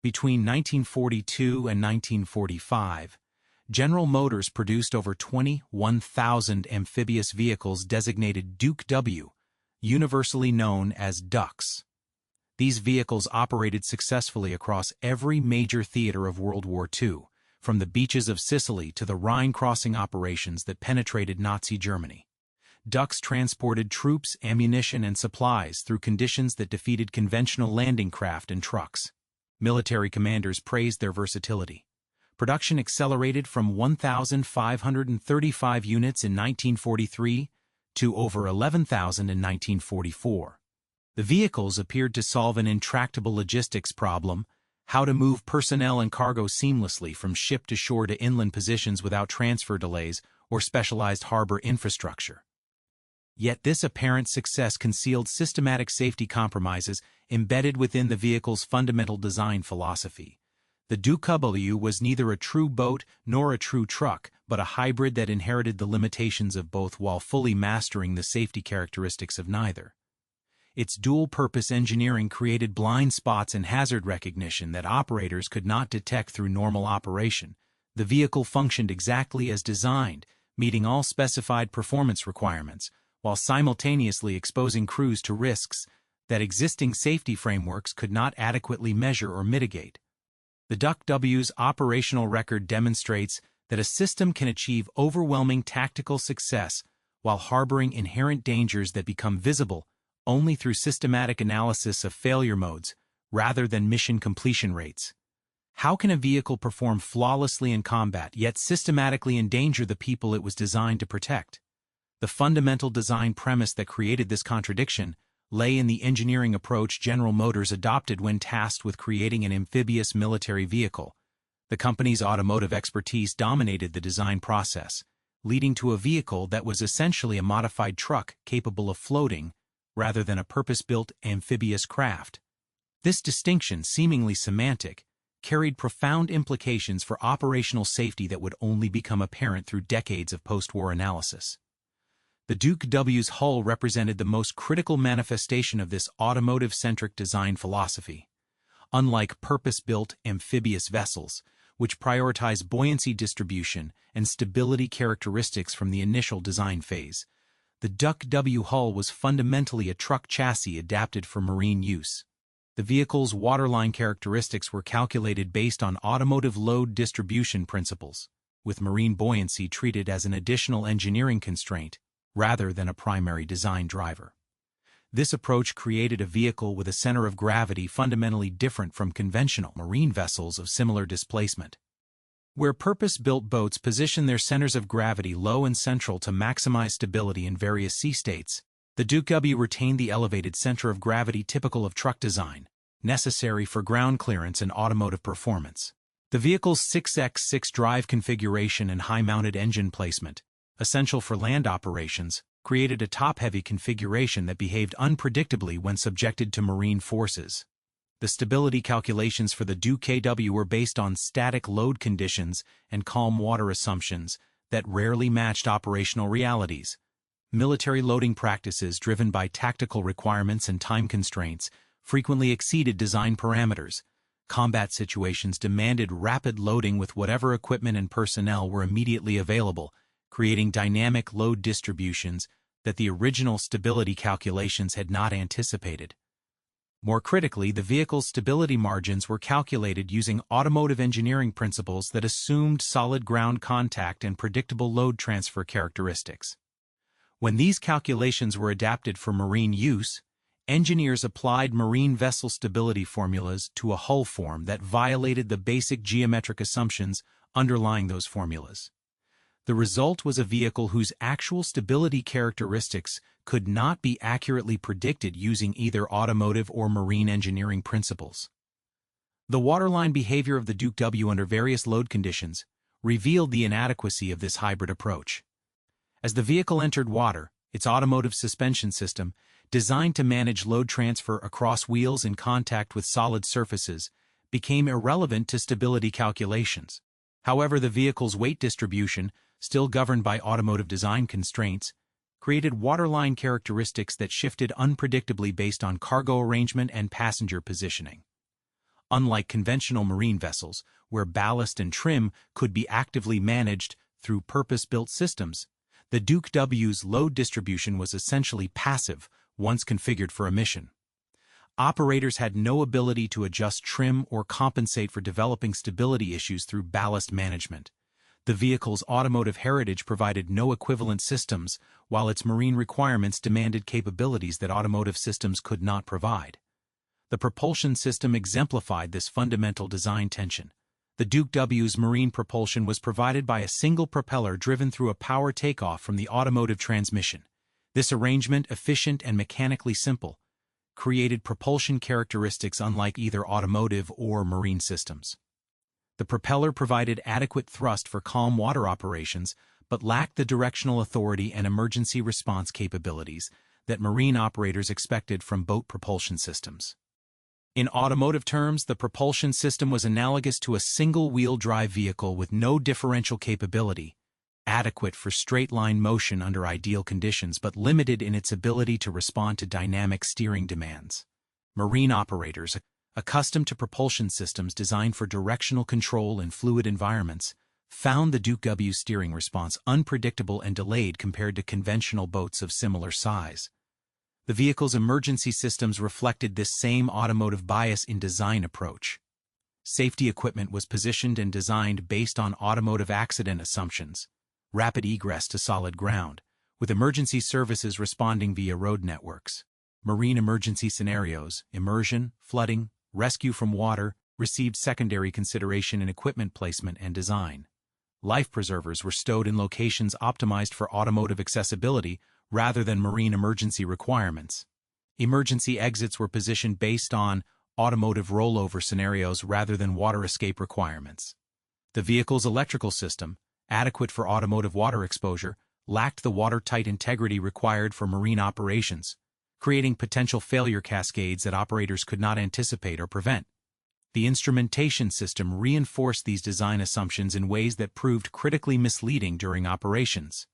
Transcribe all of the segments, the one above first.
Between 1942 and 1945, General Motors produced over 21,000 amphibious vehicles designated DUKW, universally known as DUKs. These vehicles operated successfully across every major theater of World War II, from the beaches of Sicily to the Rhine crossing operations that penetrated Nazi Germany. DUKs transported troops, ammunition, and supplies through conditions that defeated conventional landing craft and trucks. Military commanders praised their versatility. Production accelerated from 1,535 units in 1943 to over 11,000 in 1944. The vehicles appeared to solve an intractable logistics problem: how to move personnel and cargo seamlessly from ship to shore to inland positions without transfer delays or specialized harbor infrastructure. Yet this apparent success concealed systematic safety compromises embedded within the vehicle's fundamental design philosophy. The DUKW was neither a true boat nor a true truck, but a hybrid that inherited the limitations of both while fully mastering the safety characteristics of neither. Its dual-purpose engineering created blind spots in hazard recognition that operators could not detect through normal operation. The vehicle functioned exactly as designed, meeting all specified performance requirements, while simultaneously exposing crews to risks that existing safety frameworks could not adequately measure or mitigate. The DUKW's operational record demonstrates that a system can achieve overwhelming tactical success while harboring inherent dangers that become visible only through systematic analysis of failure modes rather than mission completion rates. How can a vehicle perform flawlessly in combat yet systematically endanger the people it was designed to protect? The fundamental design premise that created this contradiction lay in the engineering approach General Motors adopted when tasked with creating an amphibious military vehicle. The company's automotive expertise dominated the design process, leading to a vehicle that was essentially a modified truck capable of floating rather than a purpose-built amphibious craft. This distinction, seemingly semantic, carried profound implications for operational safety that would only become apparent through decades of post-war analysis. The DUKW's hull represented the most critical manifestation of this automotive-centric design philosophy. Unlike purpose-built amphibious vessels, which prioritize buoyancy distribution and stability characteristics from the initial design phase, the DUKW hull was fundamentally a truck chassis adapted for marine use. The vehicle's waterline characteristics were calculated based on automotive load distribution principles, with marine buoyancy treated as an additional engineering constraint rather than a primary design driver. This approach created a vehicle with a center of gravity fundamentally different from conventional marine vessels of similar displacement. Where purpose-built boats position their centers of gravity low and central to maximize stability in various sea states, the DUKW retained the elevated center of gravity typical of truck design, necessary for ground clearance and automotive performance. The vehicle's 6x6 drive configuration and high-mounted engine placement, essential for land operations, created a top-heavy configuration that behaved unpredictably when subjected to marine forces. The stability calculations for the DUKW were based on static load conditions and calm water assumptions that rarely matched operational realities. Military loading practices driven by tactical requirements and time constraints frequently exceeded design parameters. Combat situations demanded rapid loading with whatever equipment and personnel were immediately available, creating dynamic load distributions that the original stability calculations had not anticipated. More critically, the vehicle's stability margins were calculated using automotive engineering principles that assumed solid ground contact and predictable load transfer characteristics. When these calculations were adapted for marine use, engineers applied marine vessel stability formulas to a hull form that violated the basic geometric assumptions underlying those formulas. The result was a vehicle whose actual stability characteristics could not be accurately predicted using either automotive or marine engineering principles. The waterline behavior of the DUKW under various load conditions revealed the inadequacy of this hybrid approach. As the vehicle entered water, its automotive suspension system, designed to manage load transfer across wheels in contact with solid surfaces, became irrelevant to stability calculations. However, the vehicle's weight distribution, still governed by automotive design constraints, created waterline characteristics that shifted unpredictably based on cargo arrangement and passenger positioning. Unlike conventional marine vessels, where ballast and trim could be actively managed through purpose-built systems, the DUKW's load distribution was essentially passive once configured for a mission. Operators had no ability to adjust trim or compensate for developing stability issues through ballast management. The vehicle's automotive heritage provided no equivalent systems, while its marine requirements demanded capabilities that automotive systems could not provide. The propulsion system exemplified this fundamental design tension. The DUKW's marine propulsion was provided by a single propeller driven through a power takeoff from the automotive transmission. This arrangement, efficient and mechanically simple, created propulsion characteristics unlike either automotive or marine systems. The propeller provided adequate thrust for calm water operations, but lacked the directional authority and emergency response capabilities that marine operators expected from boat propulsion systems. In automotive terms, the propulsion system was analogous to a single-wheel drive vehicle with no differential capability, adequate for straight-line motion under ideal conditions but limited in its ability to respond to dynamic steering demands. Marine operators, accustomed to propulsion systems designed for directional control in fluid environments, found the DUKW steering response unpredictable and delayed compared to conventional boats of similar size. The vehicle's emergency systems reflected this same automotive bias in design approach. Safety equipment was positioned and designed based on automotive accident assumptions, rapid egress to solid ground, with emergency services responding via road networks. Marine emergency scenarios, immersion, flooding, rescue from water, received secondary consideration in equipment placement and design. Life preservers were stowed in locations optimized for automotive accessibility rather than marine emergency requirements. Emergency exits were positioned based on automotive rollover scenarios rather than water escape requirements. The vehicle's electrical system, adequate for automotive water exposure, lacked the watertight integrity required for marine operations, creating potential failure cascades that operators could not anticipate or prevent. The instrumentation system reinforced these design assumptions in ways that proved critically misleading during operations.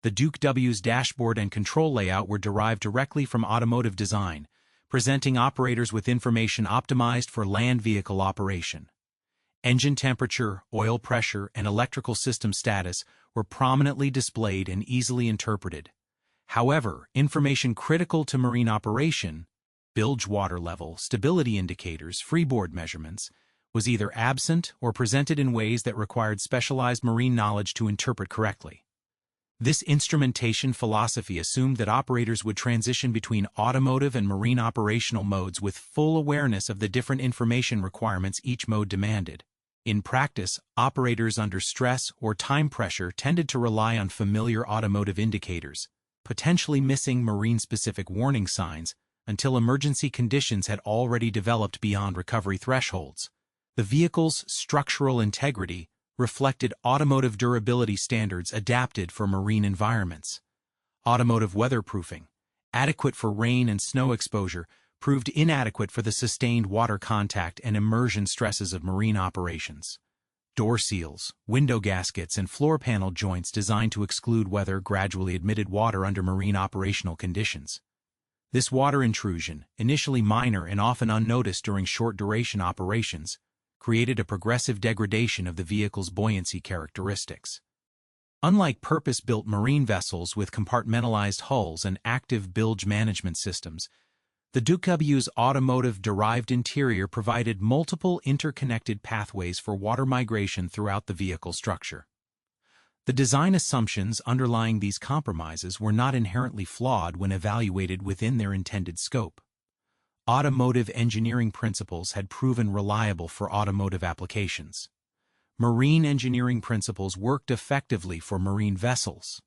The DUKW's dashboard and control layout were derived directly from automotive design, presenting operators with information optimized for land vehicle operation. Engine temperature, oil pressure, and electrical system status were prominently displayed and easily interpreted. However, information critical to marine operation, bilge water level, stability indicators, freeboard measurements, was either absent or presented in ways that required specialized marine knowledge to interpret correctly. This instrumentation philosophy assumed that operators would transition between automotive and marine operational modes with full awareness of the different information requirements each mode demanded. In practice, operators under stress or time pressure tended to rely on familiar automotive indicators, potentially missing marine-specific warning signs until emergency conditions had already developed beyond recovery thresholds. The vehicle's structural integrity reflected automotive durability standards adapted for marine environments. Automotive weatherproofing, adequate for rain and snow exposure, proved inadequate for the sustained water contact and immersion stresses of marine operations. Door seals, window gaskets, and floor panel joints designed to exclude weather gradually admitted water under marine operational conditions. This water intrusion, initially minor and often unnoticed during short-duration operations, created a progressive degradation of the vehicle's buoyancy characteristics. Unlike purpose-built marine vessels with compartmentalized hulls and active bilge management systems, the DUKW's automotive-derived interior provided multiple interconnected pathways for water migration throughout the vehicle structure. The design assumptions underlying these compromises were not inherently flawed when evaluated within their intended scope. Automotive engineering principles had proven reliable for automotive applications. Marine engineering principles worked effectively for marine vessels.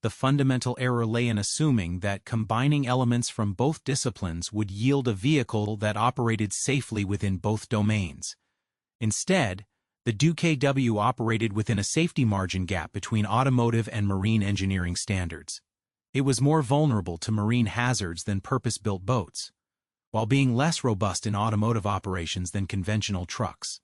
The fundamental error lay in assuming that combining elements from both disciplines would yield a vehicle that operated safely within both domains. Instead, the DUKW operated within a safety margin gap between automotive and marine engineering standards. It was more vulnerable to marine hazards than purpose-built boats, while being less robust in automotive operations than conventional trucks.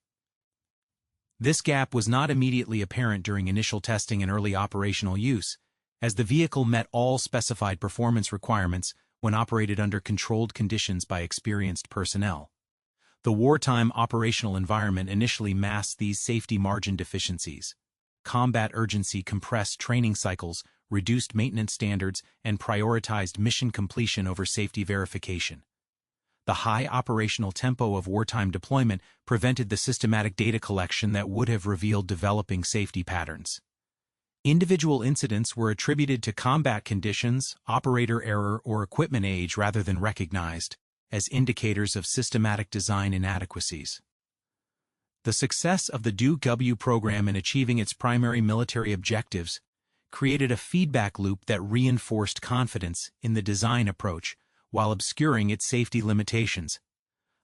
This gap was not immediately apparent during initial testing and early operational use, as the vehicle met all specified performance requirements when operated under controlled conditions by experienced personnel. The wartime operational environment initially masked these safety margin deficiencies. Combat urgency compressed training cycles, reduced maintenance standards, and prioritized mission completion over safety verification. The high operational tempo of wartime deployment prevented the systematic data collection that would have revealed developing safety patterns. Individual incidents were attributed to combat conditions, operator error, or equipment age rather than recognized as indicators of systematic design inadequacies. The success of the DUKW program in achieving its primary military objectives created a feedback loop that reinforced confidence in the design approach while obscuring its safety limitations.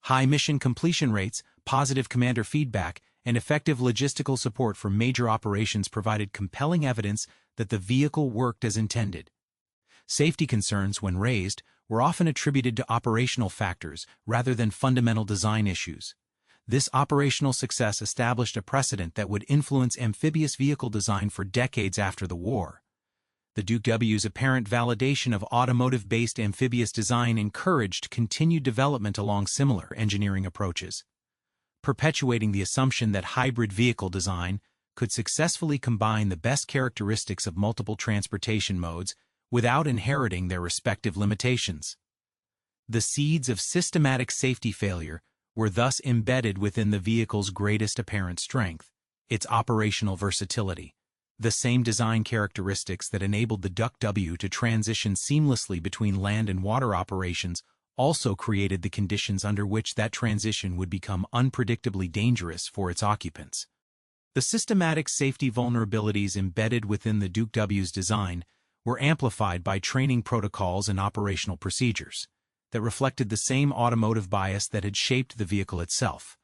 High mission completion rates, positive commander feedback, and effective logistical support for major operations provided compelling evidence that the vehicle worked as intended. Safety concerns, when raised, were often attributed to operational factors rather than fundamental design issues. This operational success established a precedent that would influence amphibious vehicle design for decades after the war. The DUKW's apparent validation of automotive-based amphibious design encouraged continued development along similar engineering approaches, perpetuating the assumption that hybrid vehicle design could successfully combine the best characteristics of multiple transportation modes without inheriting their respective limitations. The seeds of systematic safety failure were thus embedded within the vehicle's greatest apparent strength, its operational versatility. The same design characteristics that enabled the DUKW to transition seamlessly between land and water operations also created the conditions under which that transition would become unpredictably dangerous for its occupants. The systematic safety vulnerabilities embedded within the DUKW's design were amplified by training protocols and operational procedures that reflected the same automotive bias that had shaped the vehicle itself.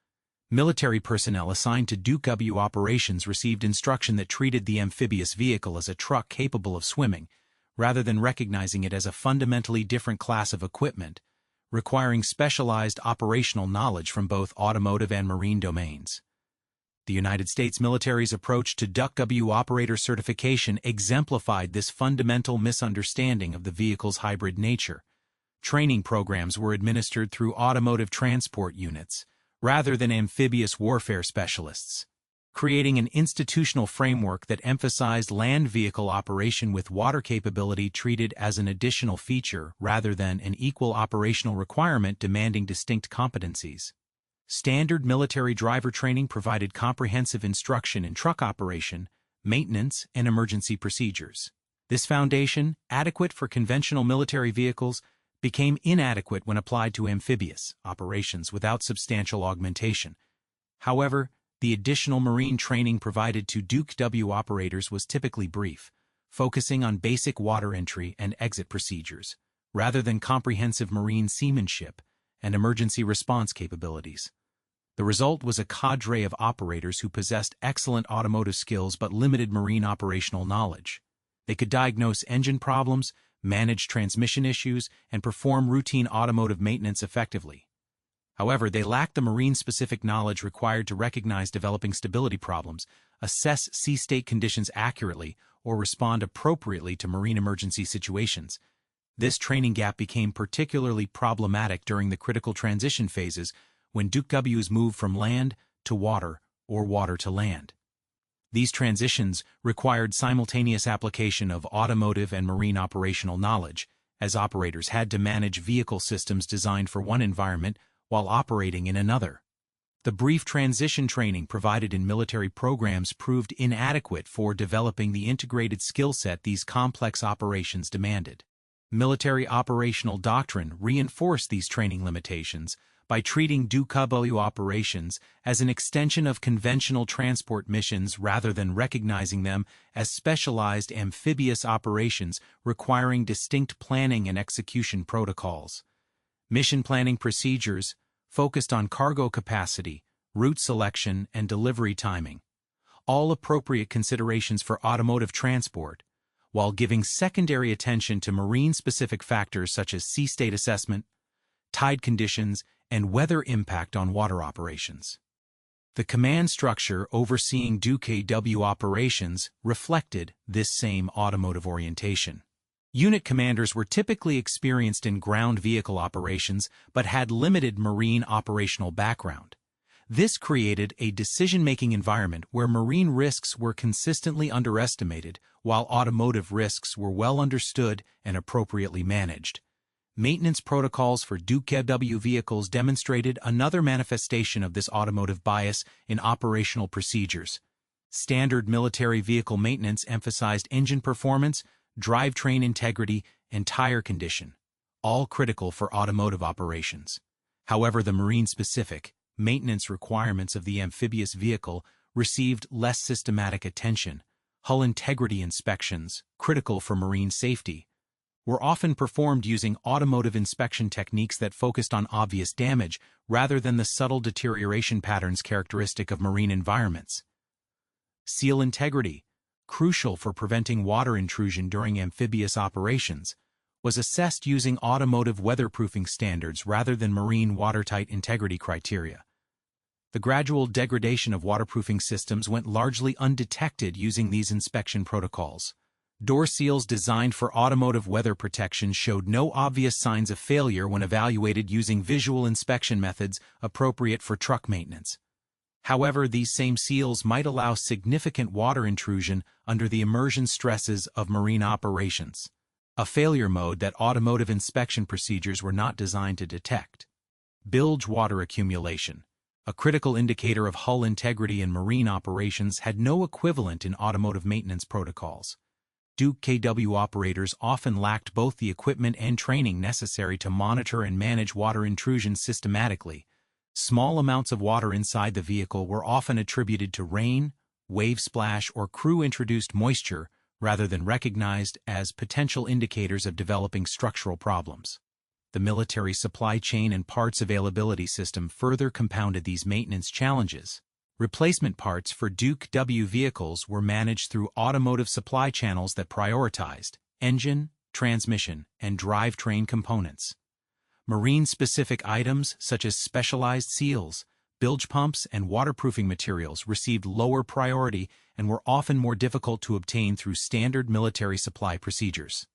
Military personnel assigned to DUKW operations received instruction that treated the amphibious vehicle as a truck capable of swimming, rather than recognizing it as a fundamentally different class of equipment, requiring specialized operational knowledge from both automotive and marine domains. The United States military's approach to DUKW operator certification exemplified this fundamental misunderstanding of the vehicle's hybrid nature. Training programs were administered through automotive transport units, rather than amphibious warfare specialists, creating an institutional framework that emphasized land vehicle operation with water capability treated as an additional feature rather than an equal operational requirement demanding distinct competencies. Standard military driver training provided comprehensive instruction in truck operation, maintenance, and emergency procedures. This foundation, adequate for conventional military vehicles, became inadequate when applied to amphibious operations without substantial augmentation. However, the additional marine training provided to DUKW operators was typically brief, focusing on basic water entry and exit procedures, rather than comprehensive marine seamanship and emergency response capabilities. The result was a cadre of operators who possessed excellent automotive skills but limited marine operational knowledge. They could diagnose engine problems, manage transmission issues, and perform routine automotive maintenance effectively. However, they lacked the marine-specific knowledge required to recognize developing stability problems, assess sea state conditions accurately, or respond appropriately to marine emergency situations. This training gap became particularly problematic during the critical transition phases when DUKWs moved from land to water or water to land. These transitions required simultaneous application of automotive and marine operational knowledge, as operators had to manage vehicle systems designed for one environment while operating in another. The brief transition training provided in military programs proved inadequate for developing the integrated skill set these complex operations demanded. Military operational doctrine reinforced these training limitations by treating DUKW operations as an extension of conventional transport missions rather than recognizing them as specialized amphibious operations requiring distinct planning and execution protocols. Mission planning procedures focused on cargo capacity, route selection, and delivery timing, all appropriate considerations for automotive transport, while giving secondary attention to marine-specific factors such as sea state assessment, tide conditions, and weather impact on water operations. The command structure overseeing DUKW operations reflected this same automotive orientation. Unit commanders were typically experienced in ground vehicle operations but had limited marine operational background. This created a decision-making environment where marine risks were consistently underestimated, while automotive risks were well understood and appropriately managed. Maintenance protocols for DUKW vehicles demonstrated another manifestation of this automotive bias in operational procedures. Standard military vehicle maintenance emphasized engine performance, drivetrain integrity, and tire condition, all critical for automotive operations. However, the marine-specific maintenance requirements of the amphibious vehicle received less systematic attention. Hull integrity inspections, critical for marine safety, were often performed using automotive inspection techniques that focused on obvious damage rather than the subtle deterioration patterns characteristic of marine environments. Seal integrity, crucial for preventing water intrusion during amphibious operations, was assessed using automotive weatherproofing standards rather than marine watertight integrity criteria. The gradual degradation of waterproofing systems went largely undetected using these inspection protocols. Door seals designed for automotive weather protection showed no obvious signs of failure when evaluated using visual inspection methods appropriate for truck maintenance. However, these same seals might allow significant water intrusion under the immersion stresses of marine operations, a failure mode that automotive inspection procedures were not designed to detect. Bilge water accumulation, a critical indicator of hull integrity in marine operations, had no equivalent in automotive maintenance protocols. DUKW operators often lacked both the equipment and training necessary to monitor and manage water intrusion systematically. Small amounts of water inside the vehicle were often attributed to rain, wave splash, or crew-introduced moisture rather than recognized as potential indicators of developing structural problems. The military supply chain and parts availability system further compounded these maintenance challenges. Replacement parts for DUKW vehicles were managed through automotive supply channels that prioritized engine, transmission, and drivetrain components. Marine-specific items such as specialized seals, bilge pumps, and waterproofing materials received lower priority and were often more difficult to obtain through standard military supply procedures.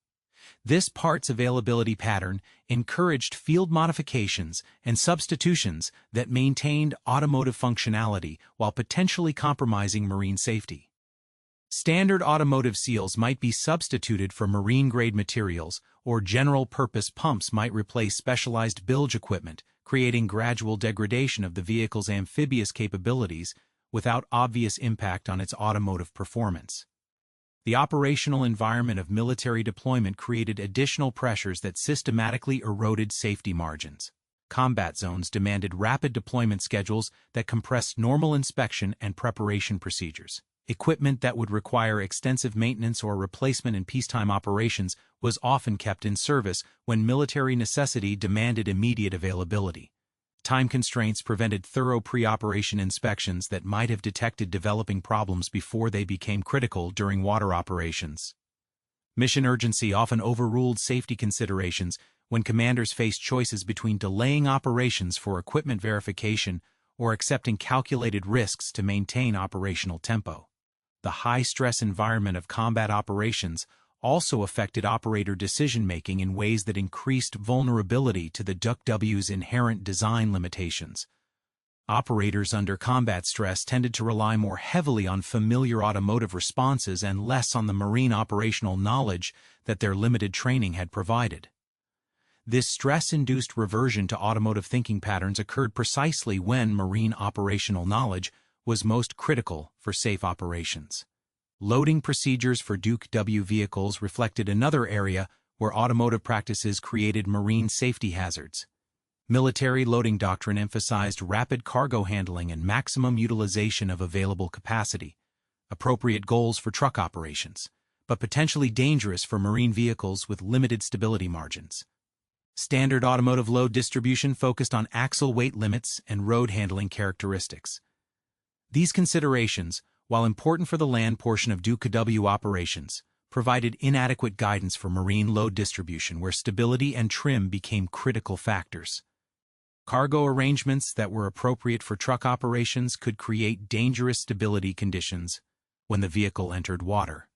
This parts availability pattern encouraged field modifications and substitutions that maintained automotive functionality while potentially compromising marine safety. Standard automotive seals might be substituted for marine-grade materials, or general-purpose pumps might replace specialized bilge equipment, creating gradual degradation of the vehicle's amphibious capabilities without obvious impact on its automotive performance. The operational environment of military deployment created additional pressures that systematically eroded safety margins. Combat zones demanded rapid deployment schedules that compressed normal inspection and preparation procedures. Equipment that would require extensive maintenance or replacement in peacetime operations was often kept in service when military necessity demanded immediate availability. Time constraints prevented thorough pre-operation inspections that might have detected developing problems before they became critical during water operations. Mission urgency often overruled safety considerations when commanders faced choices between delaying operations for equipment verification or accepting calculated risks to maintain operational tempo. The high-stress environment of combat operations also affected operator decision-making in ways that increased vulnerability to the DUKW's inherent design limitations. Operators under combat stress tended to rely more heavily on familiar automotive responses and less on the marine operational knowledge that their limited training had provided. This stress-induced reversion to automotive thinking patterns occurred precisely when marine operational knowledge was most critical for safe operations. Loading procedures for DUKW vehicles reflected another area where automotive practices created marine safety hazards. Military loading doctrine emphasized rapid cargo handling and maximum utilization of available capacity, appropriate goals for truck operations, but potentially dangerous for marine vehicles with limited stability margins. Standard automotive load distribution focused on axle weight limits and road handling characteristics. These considerations, while important for the land portion of DUKW operations, provided inadequate guidance for marine load distribution where stability and trim became critical factors. Cargo arrangements that were appropriate for truck operations could create dangerous stability conditions when the vehicle entered water.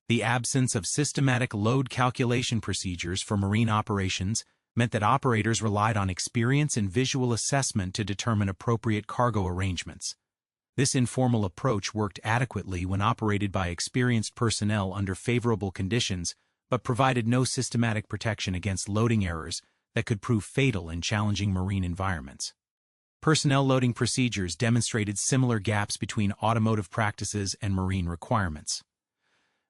The absence of systematic load calculation procedures for marine operations meant that operators relied on experience and visual assessment to determine appropriate cargo arrangements. This informal approach worked adequately when operated by experienced personnel under favorable conditions, but provided no systematic protection against loading errors that could prove fatal in challenging marine environments. Personnel loading procedures demonstrated similar gaps between automotive practices and marine requirements.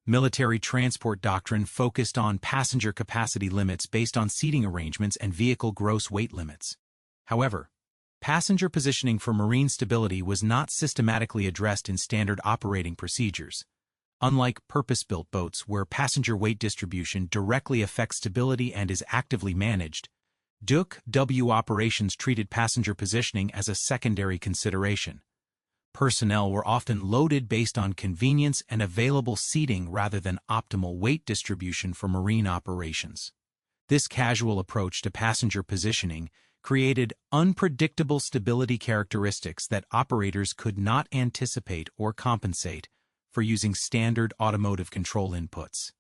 Military transport doctrine focused on passenger capacity limits based on seating arrangements and vehicle gross weight limits. However, passenger positioning for marine stability was not systematically addressed in standard operating procedures. Unlike purpose-built boats where passenger weight distribution directly affects stability and is actively managed, DUKW operations treated passenger positioning as a secondary consideration. Personnel were often loaded based on convenience and available seating rather than optimal weight distribution for marine operations. This casual approach to passenger positioning created unpredictable stability characteristics that operators could not anticipate or compensate for using standard automotive control inputs.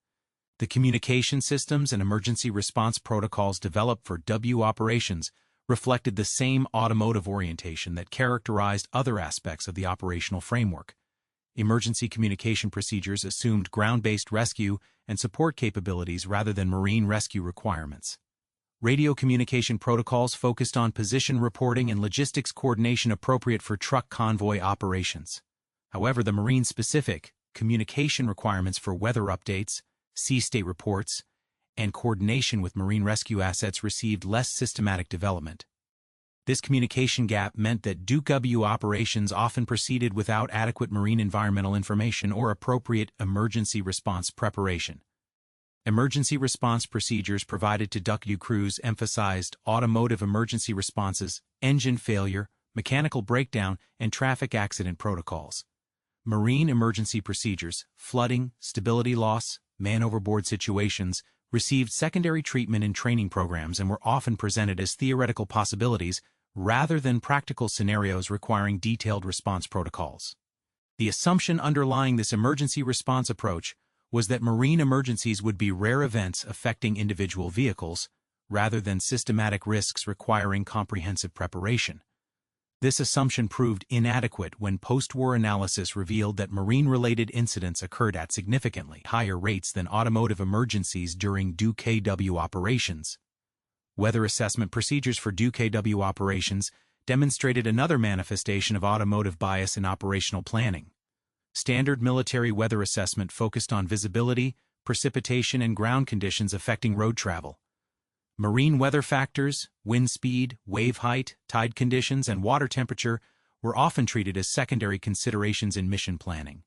The communication systems and emergency response protocols developed for W operations reflected the same automotive orientation that characterized other aspects of the operational framework. Emergency communication procedures assumed ground-based rescue and support capabilities rather than marine rescue requirements. Radio communication protocols focused on position reporting and logistics coordination appropriate for truck convoy operations. However, the marine-specific communication requirements for weather updates, sea state reports, and coordination with marine rescue assets received less systematic development. This communication gap meant that DUKW operations often proceeded without adequate marine environmental information or appropriate emergency response preparation. Emergency response procedures provided to DUKW crews emphasized automotive emergency responses, engine failure, mechanical breakdown, and traffic accident protocols. Marine emergency procedures, flooding, stability loss, man-overboard situations, received secondary treatment in training programs and were often presented as theoretical possibilities rather than practical scenarios requiring detailed response protocols. The assumption underlying this emergency response approach was that marine emergencies would be rare events affecting individual vehicles, rather than systematic risks requiring comprehensive preparation. This assumption proved inadequate when post-war analysis revealed that marine-related incidents occurred at significantly higher rates than automotive emergencies during DUKW operations. Weather assessment procedures for DUKW operations demonstrated another manifestation of automotive bias in operational planning. Standard military weather assessment focused on visibility, precipitation, and ground conditions affecting road travel. Marine weather factors, wind speed, wave height, tide conditions, and water temperature were often treated as secondary considerations in mission planning.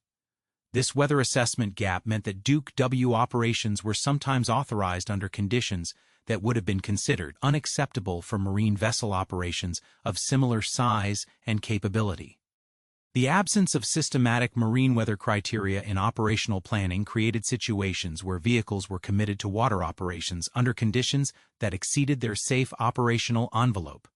This weather assessment gap meant that DUKW operations were sometimes authorized under conditions that would have been considered unacceptable for marine vessel operations of similar size and capability. The absence of systematic marine weather criteria in operational planning created situations where vehicles were committed to water operations under conditions that exceeded their safe operational envelope.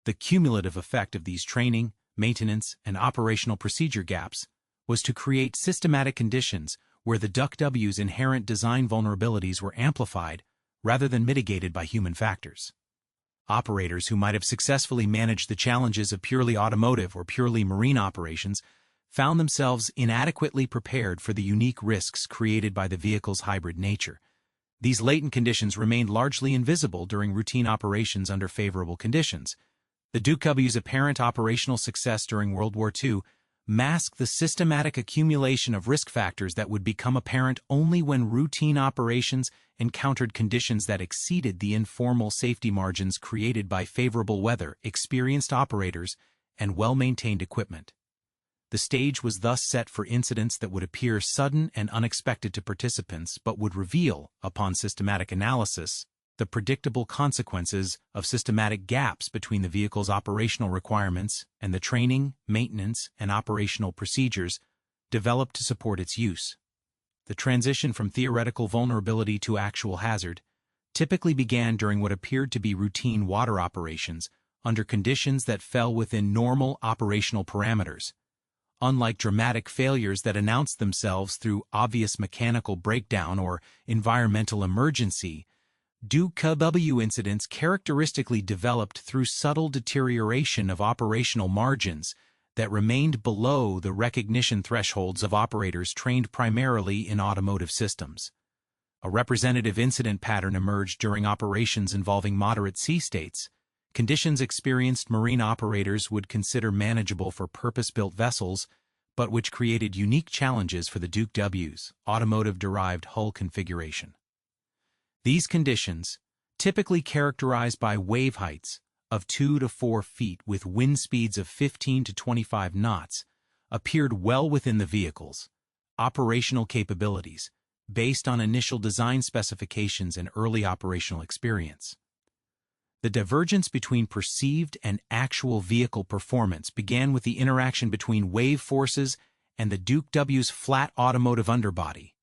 The cumulative effect of these training, maintenance, and operational procedure gaps was to create systematic conditions where the DUKW's inherent design vulnerabilities were amplified rather than mitigated by human factors. Operators who might have successfully managed the challenges of purely automotive or purely marine operations found themselves inadequately prepared for the unique risks created by the vehicle's hybrid nature. These latent conditions remained largely invisible during routine operations under favorable conditions. The DUKW's apparent operational success during World War II masked the systematic accumulation of risk factors that would become apparent only when routine operations encountered conditions that exceeded the informal safety margins created by favorable weather, experienced operators, and well-maintained equipment. The stage was thus set for incidents that would appear sudden and unexpected to participants but would reveal, upon systematic analysis, the predictable consequences of systematic gaps between the vehicle's operational requirements and the training, maintenance, and operational procedures developed to support its use. The transition from theoretical vulnerability to actual hazard typically began during what appeared to be routine water operations under conditions that fell within normal operational parameters. Unlike dramatic failures that announce themselves through obvious mechanical breakdown or environmental emergency, DUKW incidents characteristically developed through subtle deterioration of operational margins that remained below the recognition thresholds of operators trained primarily in automotive systems. A representative incident pattern emerged during operations involving moderate sea states, conditions experienced marine operators would consider manageable for purpose-built vessels, but which created unique challenges for the DUKW's automotive-derived hull configuration. These conditions, typically characterized by wave heights of 2 to 4 feet with wind speeds of 15 to 25 knots, appeared well within the vehicle's operational capabilities, based on initial design specifications and early operational experience. The divergence between perceived and actual vehicle performance began with the interaction between wave forces and the DUKW's flat automotive underbody.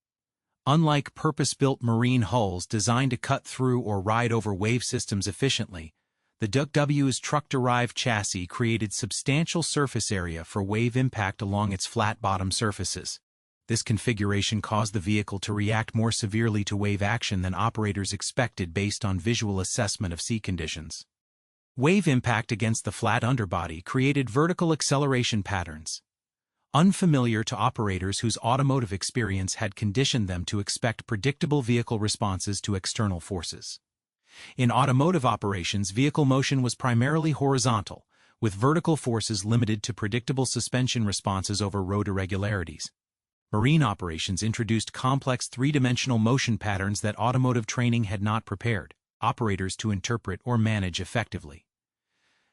Unlike purpose-built marine hulls designed to cut through or ride over wave systems efficiently, the DUKW's truck-derived chassis created substantial surface area for wave impact along its flat bottom surfaces. This configuration caused the vehicle to react more severely to wave action than operators expected based on visual assessment of sea conditions. Wave impact against the flat underbody created vertical acceleration patterns, unfamiliar to operators whose automotive experience had conditioned them to expect predictable vehicle responses to external forces. In automotive operations, vehicle motion was primarily horizontal, with vertical forces limited to predictable suspension responses over road irregularities. Marine operations introduced complex three-dimensional motion patterns that automotive training had not prepared operators to interpret or manage effectively.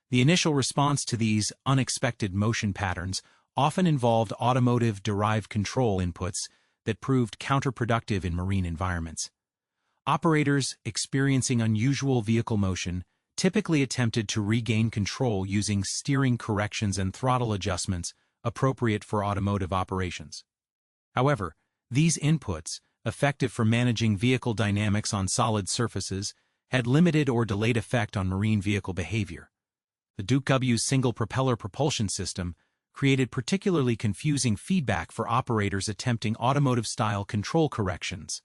The initial response to these unexpected motion patterns often involved automotive-derived control inputs that proved counterproductive in marine environments. Operators experiencing unusual vehicle motion typically attempted to regain control using steering corrections and throttle adjustments appropriate for automotive operations. However, these inputs, effective for managing vehicle dynamics on solid surfaces, had limited or delayed effect on marine vehicle behavior. The DUKW's single-propeller propulsion system created particularly confusing feedback for operators attempting automotive-style control corrections.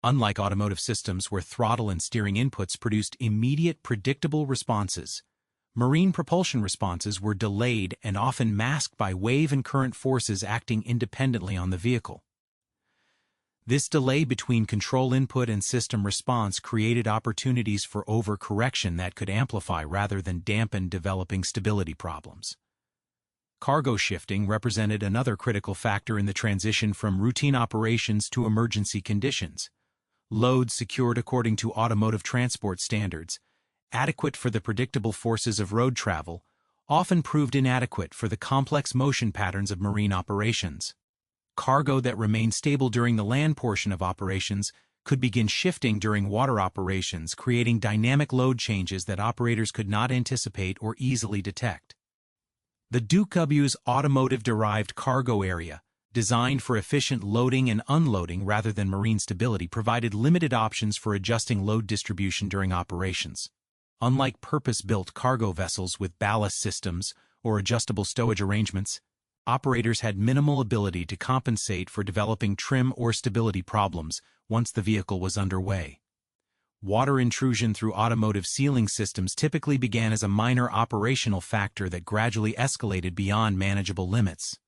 Unlike automotive systems where throttle and steering inputs produced immediate, predictable responses, marine propulsion responses were delayed and often masked by wave and current forces acting independently on the vehicle. This delay between control input and system response created opportunities for overcorrection that could amplify rather than dampen developing stability problems. Cargo shifting represented another critical factor in the transition from routine operations to emergency conditions. Loads secured according to automotive transport standards, adequate for the predictable forces of road travel, often proved inadequate for the complex motion patterns of marine operations. Cargo that remained stable during the land portion of operations could begin shifting during water operations, creating dynamic load changes that operators could not anticipate or easily detect. The DUKW's automotive-derived cargo area, designed for efficient loading and unloading rather than marine stability, provided limited options for adjusting load distribution during operations. Unlike purpose-built cargo vessels with ballast systems or adjustable stowage arrangements, operators had minimal ability to compensate for developing trim or stability problems once the vehicle was underway. Water intrusion through automotive sealing systems typically began as a minor operational factor that gradually escalated beyond manageable limits.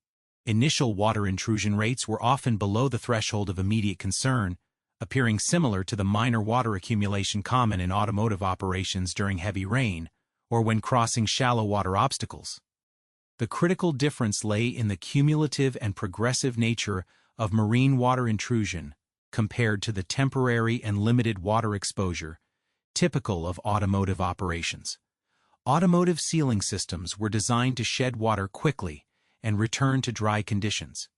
Initial water intrusion rates were often below the threshold of immediate concern, appearing similar to the minor water accumulation common in automotive operations during heavy rain or when crossing shallow water obstacles. The critical difference lay in the cumulative and progressive nature of marine water intrusion compared to the temporary and limited water exposure typical of automotive operations. Automotive sealing systems were designed to shed water quickly and return to dry conditions.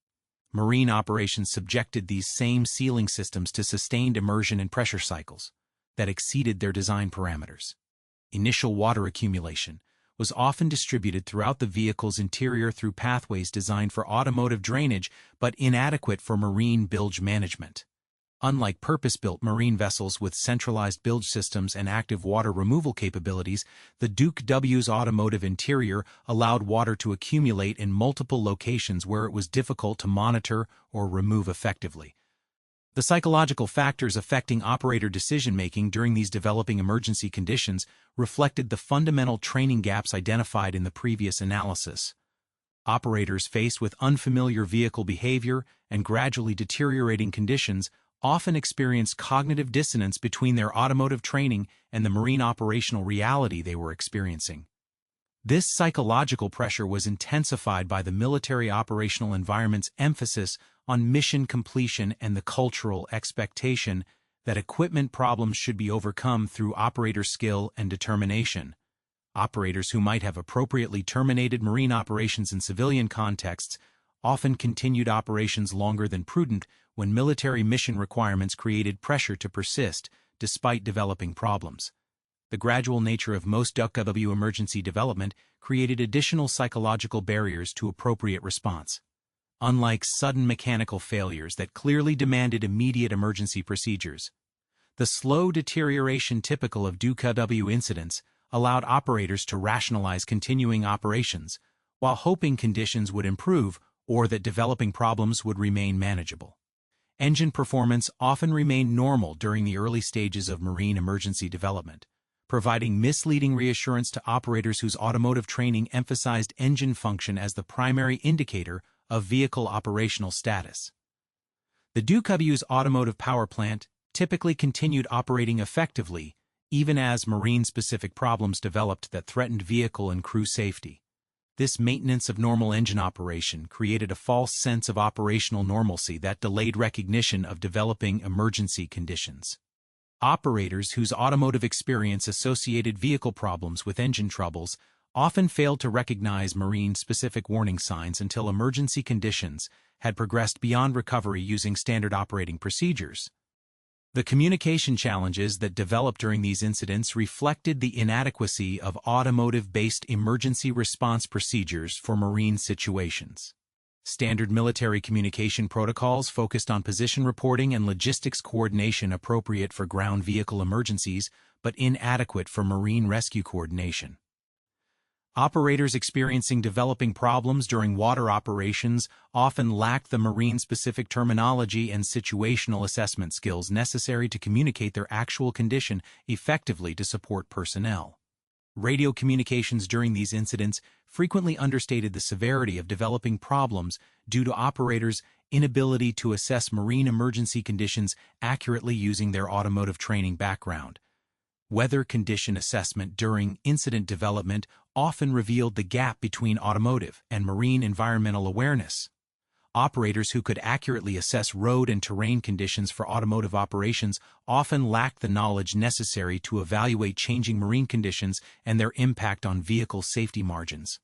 Marine operations subjected these same sealing systems to sustained immersion and pressure cycles that exceeded their design parameters. Initial water accumulation was often distributed throughout the vehicle's interior through pathways designed for automotive drainage but inadequate for marine bilge management. Unlike purpose-built marine vessels with centralized bilge systems and active water removal capabilities, the DUKW's automotive interior allowed water to accumulate in multiple locations where it was difficult to monitor or remove effectively. The psychological factors affecting operator decision-making during these developing emergency conditions reflected the fundamental training gaps identified in the previous analysis. Operators faced with unfamiliar vehicle behavior and gradually deteriorating conditions often experienced cognitive dissonance between their automotive training and the marine operational reality they were experiencing. This psychological pressure was intensified by the military operational environment's emphasis on mission completion and the cultural expectation that equipment problems should be overcome through operator skill and determination. Operators who might have appropriately terminated marine operations in civilian contexts often continued operations longer than prudent when military mission requirements created pressure to persist despite developing problems. The gradual nature of most DUKW emergency development created additional psychological barriers to appropriate response. Unlike sudden mechanical failures that clearly demanded immediate emergency procedures, the slow deterioration typical of DUKW incidents allowed operators to rationalize continuing operations while hoping conditions would improve or that developing problems would remain manageable. Engine performance often remained normal during the early stages of marine emergency development, providing misleading reassurance to operators whose automotive training emphasized engine function as the primary indicator of vehicle operational status. The DUKW's automotive power plant typically continued operating effectively even as marine-specific problems developed that threatened vehicle and crew safety. This maintenance of normal engine operation created a false sense of operational normalcy that delayed recognition of developing emergency conditions. Operators whose automotive experience associated vehicle problems with engine troubles often failed to recognize marine-specific warning signs until emergency conditions had progressed beyond recovery using standard operating procedures. The communication challenges that developed during these incidents reflected the inadequacy of automotive-based emergency response procedures for marine situations. Standard military communication protocols focused on position reporting and logistics coordination appropriate for ground vehicle emergencies, but inadequate for marine rescue coordination. Operators experiencing developing problems during water operations often lacked the marine-specific terminology and situational assessment skills necessary to communicate their actual condition effectively to support personnel. Radio communications during these incidents frequently understated the severity of developing problems due to operators' inability to assess marine emergency conditions accurately using their automotive training background. Weather condition assessment during incident development often revealed the gap between automotive and marine environmental awareness. Operators who could accurately assess road and terrain conditions for automotive operations often lacked the knowledge necessary to evaluate changing marine conditions and their impact on vehicle safety margins.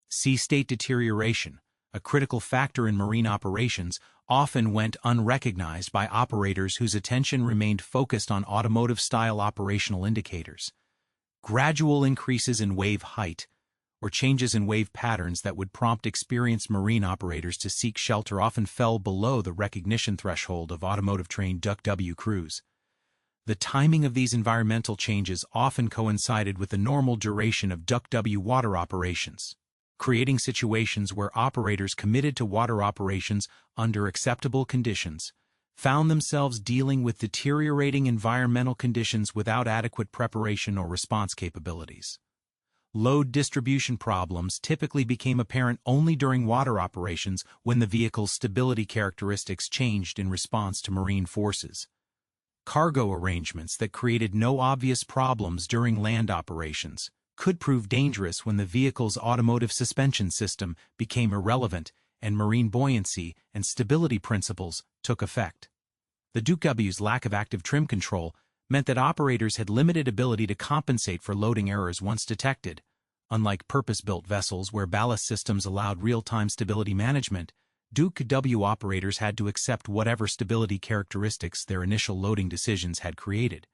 Sea state deterioration, a critical factor in marine operations, often went unrecognized by operators whose attention remained focused on automotive-style operational indicators. Gradual increases in wave height, or changes in wave patterns that would prompt experienced marine operators to seek shelter often fell below the recognition threshold of automotive-trained DUKW crews. The timing of these environmental changes often coincided with the normal duration of DUKW water operations, creating situations where operators committed to water operations under acceptable conditions found themselves dealing with deteriorating environmental conditions without adequate preparation or response capabilities. Load distribution problems typically became apparent only during water operations when the vehicle's stability characteristics changed in response to marine forces. Cargo arrangements that created no obvious problems during land operations could prove dangerous when the vehicle's automotive suspension system became irrelevant and marine buoyancy and stability principles took effect. The DUKW's lack of active trim control meant that operators had limited ability to compensate for loading errors once detected. Unlike purpose-built vessels where ballast systems allowed real-time stability management, DUKW operators had to accept whatever stability characteristics their initial loading decisions had created.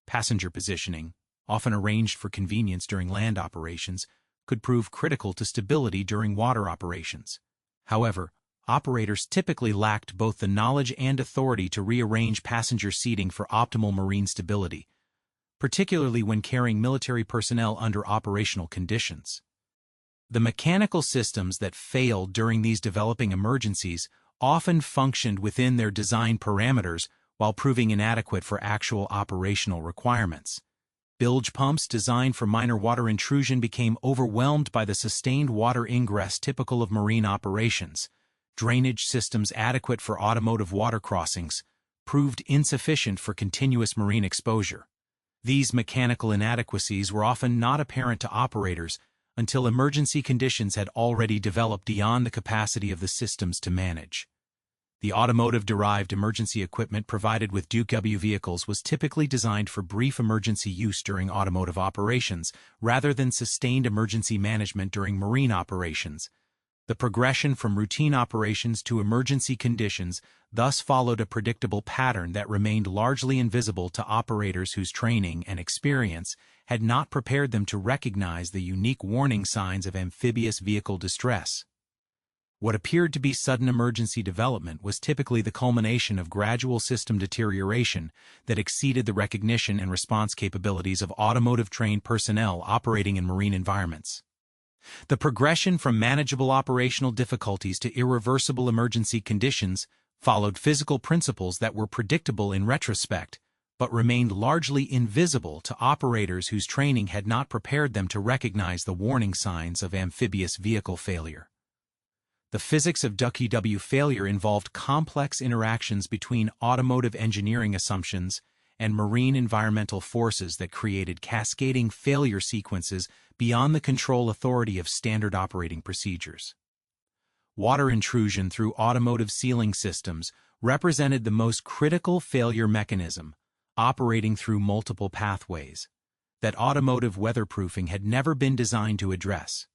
Passenger positioning, often arranged for convenience during land operations, could prove critical to stability during water operations. However, operators typically lacked both the knowledge and authority to rearrange passenger seating for optimal marine stability, particularly when carrying military personnel under operational conditions. The mechanical systems that failed during these developing emergencies often functioned within their design parameters while proving inadequate for actual operational requirements. Bilge pumps designed for minor water intrusion became overwhelmed by the sustained water ingress typical of marine operations. Drainage systems adequate for automotive water crossings proved insufficient for continuous marine exposure. These mechanical inadequacies were often not apparent to operators until emergency conditions had already developed beyond the capacity of the systems to manage. The automotive-derived emergency equipment provided with DUKW vehicles was typically designed for brief emergency use during automotive operations, rather than sustained emergency management during marine operations. The progression from routine operations to emergency conditions thus followed a predictable pattern that remained largely invisible to operators whose training and experience had not prepared them to recognize the unique warning signs of amphibious vehicle distress. What appeared to be sudden emergency development was typically the culmination of gradual system deterioration that exceeded the recognition and response capabilities of automotive-trained personnel operating in marine environments. The progression from manageable operational difficulties to irreversible emergency conditions followed physical principles that were predictable in retrospect, but remained largely invisible to operators whose training had not prepared them to recognize the warning signs of amphibious vehicle failure. The physics of DUKW failure involved complex interactions between automotive engineering assumptions and marine environmental forces that created cascading failure sequences beyond the control authority of standard operating procedures. Water intrusion through automotive sealing systems represented the most critical failure mechanism, operating through multiple pathways, that automotive weatherproofing had never been designed to address.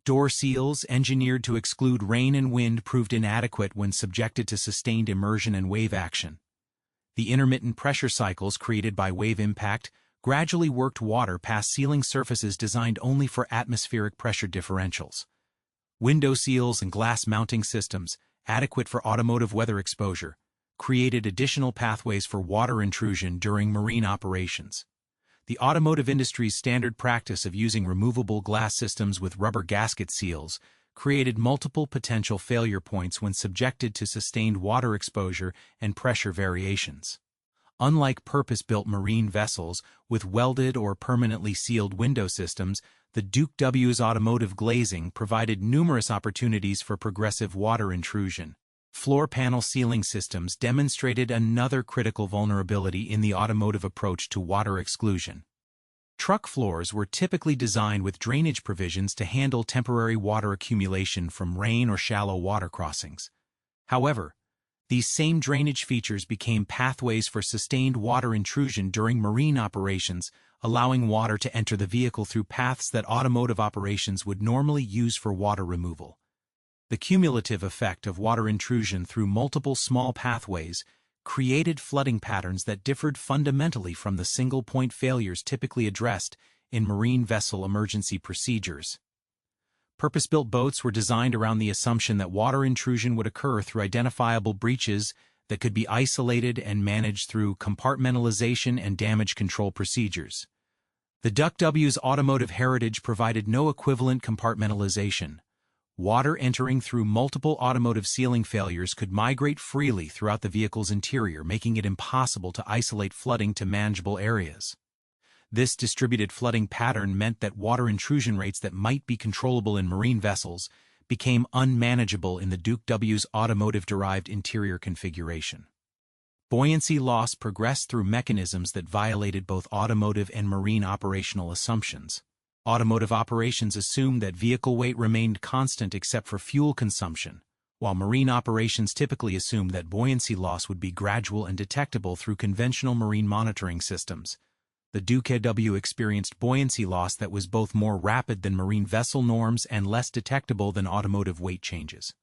Door seals engineered to exclude rain and wind proved inadequate when subjected to sustained immersion and wave action. The intermittent pressure cycles created by wave impact gradually worked water past sealing surfaces designed only for atmospheric pressure differentials. Window seals and glass mounting systems, adequate for automotive weather exposure, created additional pathways for water intrusion during marine operations. The automotive industry's standard practice of using removable glass systems with rubber gasket seals created multiple potential failure points when subjected to sustained water exposure and pressure variations. Unlike purpose-built marine vessels with welded or permanently sealed window systems, the DUKW's automotive glazing provided numerous opportunities for progressive water intrusion. Floor panel sealing systems demonstrated another critical vulnerability in the automotive approach to water exclusion. Truck floors were typically designed with drainage provisions to handle temporary water accumulation from rain or shallow water crossings. However, these same drainage features became pathways for sustained water intrusion during marine operations, allowing water to enter the vehicle through paths that automotive operations would normally use for water removal. The cumulative effect of water intrusion through multiple small pathways created flooding patterns that differed fundamentally from the single-point failures typically addressed in marine vessel emergency procedures. Purpose-built boats were designed around the assumption that water intrusion would occur through identifiable breaches that could be isolated and managed through compartmentalization and damage control procedures. The DUKW's automotive heritage provided no equivalent compartmentalization. Water entering through multiple automotive sealing failures could migrate freely throughout the vehicle's interior, making it impossible to isolate flooding to manageable areas. This distributed flooding pattern meant that water intrusion rates that might be controllable in marine vessels became unmanageable in the DUKW's automotive-derived interior configuration. Buoyancy loss progressed through mechanisms that violated both automotive and marine operational assumptions. Automotive operations assumed that vehicle weight remained constant except for fuel consumption, while marine operations typically assumed that buoyancy loss would be gradual and detectable through conventional marine monitoring systems. The DUKW experienced buoyancy loss that was both more rapid than marine vessel norms and less detectable than automotive weight changes.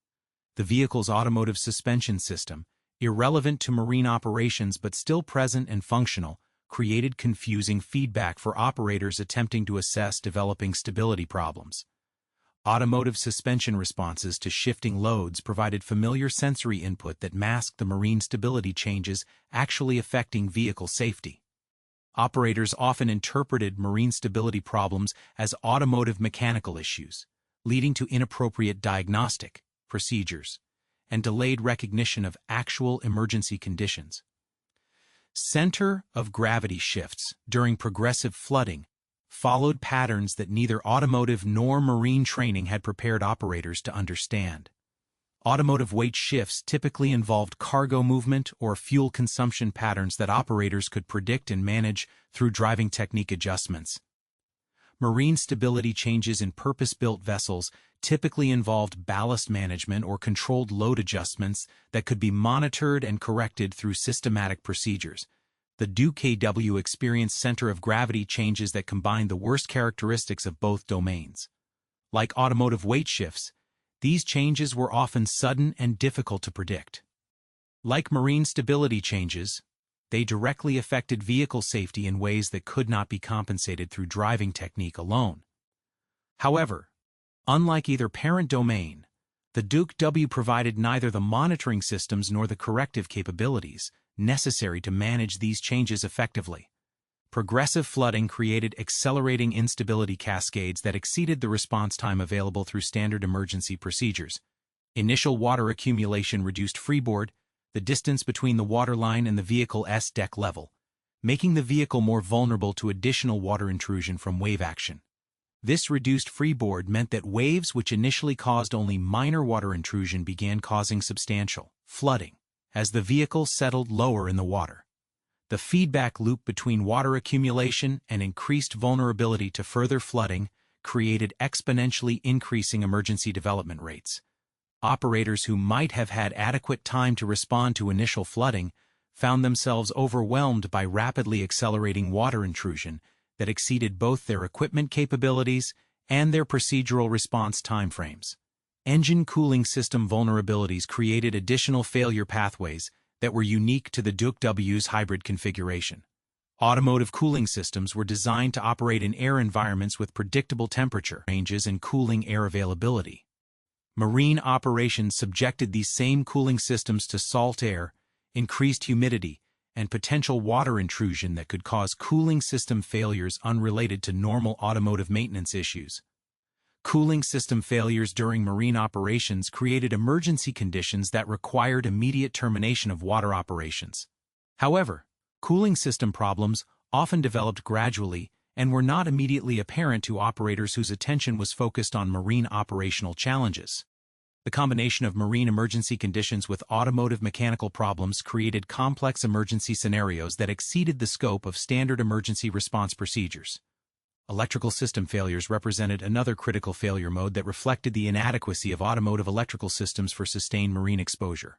The vehicle's automotive suspension system, irrelevant to marine operations but still present and functional, created confusing feedback for operators attempting to assess developing stability problems. Automotive suspension responses to shifting loads provided familiar sensory input that masked the marine stability changes actually affecting vehicle safety. Operators often interpreted marine stability problems as automotive mechanical issues, leading to inappropriate diagnostic procedures and delayed recognition of actual emergency conditions. Center of gravity shifts during progressive flooding followed patterns that neither automotive nor marine training had prepared operators to understand. Automotive weight shifts typically involved cargo movement or fuel consumption patterns that operators could predict and manage through driving technique adjustments. Marine stability changes in purpose-built vessels typically involved ballast management or controlled load adjustments that could be monitored and corrected through systematic procedures. The DUKW experienced center of gravity changes that combined the worst characteristics of both domains. Like automotive weight shifts, these changes were often sudden and difficult to predict. Like marine stability changes, they directly affected vehicle safety in ways that could not be compensated through driving technique alone. However, unlike either parent domain, the DUKW provided neither the monitoring systems nor the corrective capabilities necessary to manage these changes effectively. Progressive flooding created accelerating instability cascades that exceeded the response time available through standard emergency procedures. Initial water accumulation reduced freeboard, the distance between the waterline and the vehicle's deck level, making the vehicle more vulnerable to additional water intrusion from wave action. This reduced freeboard meant that waves which initially caused only minor water intrusion began causing substantial flooding as the vehicle settled lower in the water. The feedback loop between water accumulation and increased vulnerability to further flooding created exponentially increasing emergency development rates. Operators who might have had adequate time to respond to initial flooding found themselves overwhelmed by rapidly accelerating water intrusion that exceeded both their equipment capabilities and their procedural response timeframes. Engine cooling system vulnerabilities created additional failure pathways that were unique to the DUKW's hybrid configuration. Automotive cooling systems were designed to operate in air environments with predictable temperature ranges and cooling air availability. Marine operations subjected these same cooling systems to salt air, increased humidity, and potential water intrusion that could cause cooling system failures unrelated to normal automotive maintenance issues. Cooling system failures during marine operations created emergency conditions that required immediate termination of water operations. However, cooling system problems often developed gradually and were not immediately apparent to operators whose attention was focused on marine operational challenges. The combination of marine emergency conditions with automotive mechanical problems created complex emergency scenarios that exceeded the scope of standard emergency response procedures. Electrical system failures represented another critical failure mode that reflected the inadequacy of automotive electrical systems for sustained marine exposure.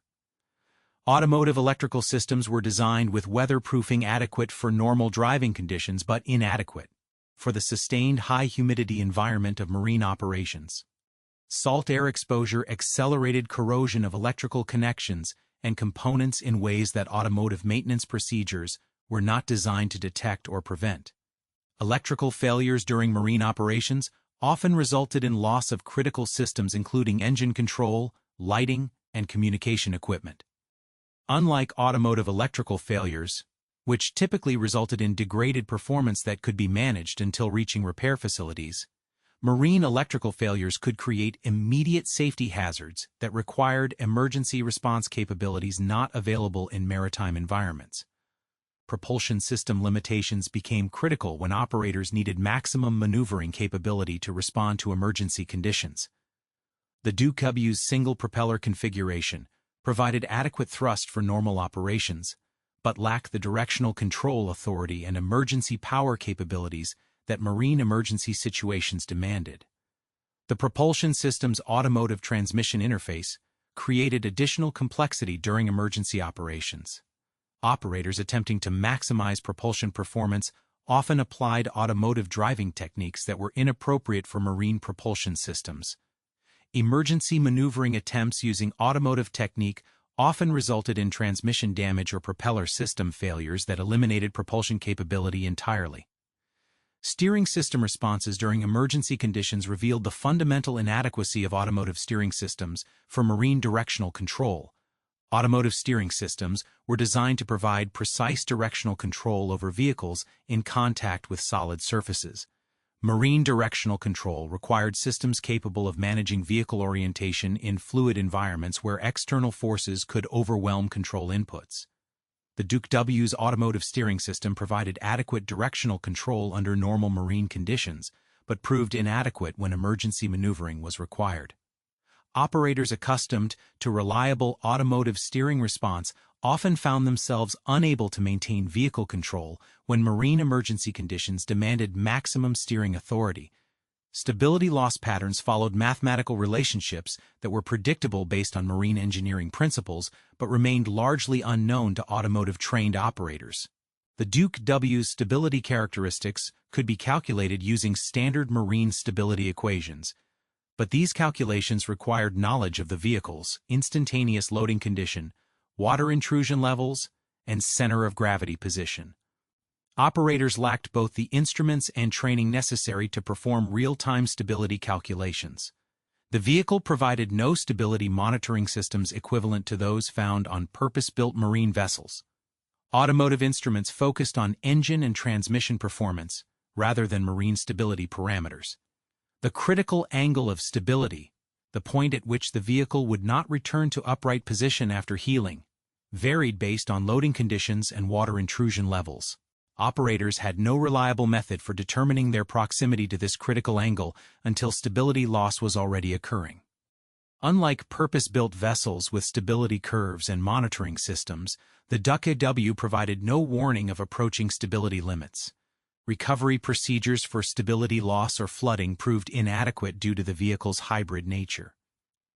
Automotive electrical systems were designed with weatherproofing adequate for normal driving conditions but inadequate for the sustained high-humidity environment of marine operations. Salt air exposure accelerated corrosion of electrical connections and components in ways that automotive maintenance procedures were not designed to detect or prevent. Electrical failures during marine operations often resulted in loss of critical systems including engine control, lighting, and communication equipment. Unlike automotive electrical failures, which typically resulted in degraded performance that could be managed until reaching repair facilities, marine electrical failures could create immediate safety hazards that required emergency response capabilities not available in maritime environments. Propulsion system limitations became critical when operators needed maximum maneuvering capability to respond to emergency conditions. The DUKW's single propeller configuration provided adequate thrust for normal operations, but lacked the directional control authority and emergency power capabilities that marine emergency situations demanded. The propulsion system's automotive transmission interface created additional complexity during emergency operations. Operators attempting to maximize propulsion performance often applied automotive driving techniques that were inappropriate for marine propulsion systems. Emergency maneuvering attempts using automotive technique often resulted in transmission damage or propeller system failures that eliminated propulsion capability entirely. Steering system responses during emergency conditions revealed the fundamental inadequacy of automotive steering systems for marine directional control. Automotive steering systems were designed to provide precise directional control over vehicles in contact with solid surfaces. Marine directional control required systems capable of managing vehicle orientation in fluid environments where external forces could overwhelm control inputs. The DUKW's automotive steering system provided adequate directional control under normal marine conditions, but proved inadequate when emergency maneuvering was required. Operators accustomed to reliable automotive steering response often found themselves unable to maintain vehicle control when marine emergency conditions demanded maximum steering authority. Stability loss patterns followed mathematical relationships that were predictable based on marine engineering principles but remained largely unknown to automotive-trained operators. The DUKW's stability characteristics could be calculated using standard marine stability equations, but these calculations required knowledge of the vehicle's instantaneous loading condition, water intrusion levels, and center of gravity position. Operators lacked both the instruments and training necessary to perform real-time stability calculations. The vehicle provided no stability monitoring systems equivalent to those found on purpose-built marine vessels. Automotive instruments focused on engine and transmission performance rather than marine stability parameters. The critical angle of stability, the point at which the vehicle would not return to upright position after heeling, varied based on loading conditions and water intrusion levels. Operators had no reliable method for determining their proximity to this critical angle until stability loss was already occurring. Unlike purpose-built vessels with stability curves and monitoring systems, the DUKW provided no warning of approaching stability limits. Recovery procedures for stability loss or flooding proved inadequate due to the vehicle's hybrid nature.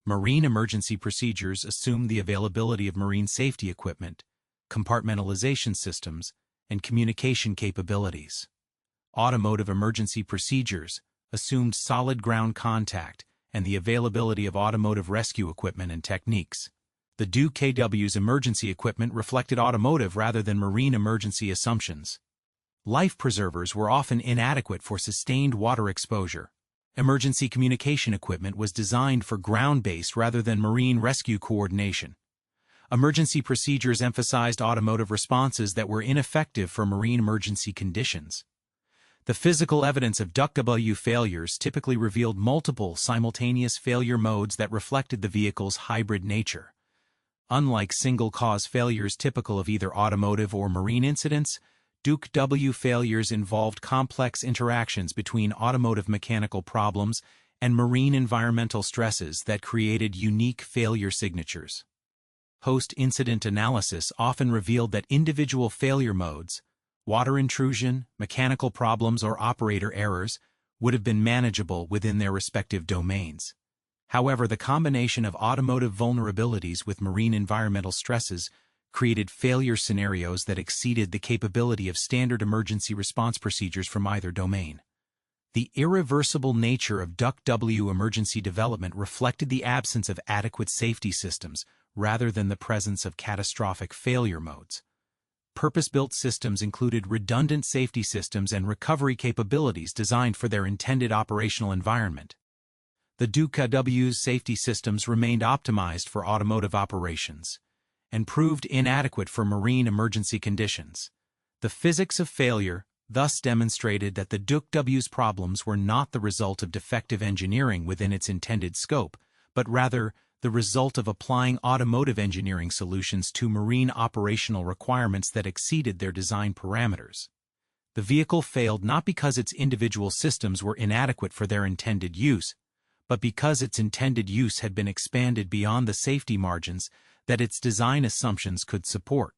Marine emergency procedures assumed the availability of marine safety equipment, compartmentalization systems, and communication capabilities. Automotive emergency procedures assumed solid ground contact and the availability of automotive rescue equipment and techniques. The DUKW's emergency equipment reflected automotive rather than marine emergency assumptions. Life preservers were often inadequate for sustained water exposure. Emergency communication equipment was designed for ground-based rather than marine rescue coordination. Emergency procedures emphasized automotive responses that were ineffective for marine emergency conditions. The physical evidence of DUKW failures typically revealed multiple simultaneous failure modes that reflected the vehicle's hybrid nature. Unlike single-cause failures typical of either automotive or marine incidents, DUKW failures involved complex interactions between automotive mechanical problems and marine environmental stresses that created unique failure signatures. Post-incident analysis often revealed that individual failure modes, water intrusion, mechanical problems, or operator errors, would have been manageable within their respective domains. However, the combination of automotive vulnerabilities with marine environmental stresses created failure scenarios that exceeded the capability of standard emergency response procedures from either domain. The irreversible nature of DUKW emergency development reflected the absence of adequate safety systems rather than the presence of catastrophic failure modes. Purpose-built systems included redundant safety systems and recovery capabilities designed for their intended operational environment. The DUKW's safety systems remained optimized for automotive operations and proved inadequate for marine emergency conditions. The physics of failure thus demonstrated that the DUKW's problems were not the result of defective engineering within its intended scope, but rather the result of applying automotive engineering solutions to marine operational requirements that exceeded their design parameters. The vehicle failed not because its individual systems were inadequate for their intended use, but because its intended use had been expanded beyond the safety margins that its design assumptions could support.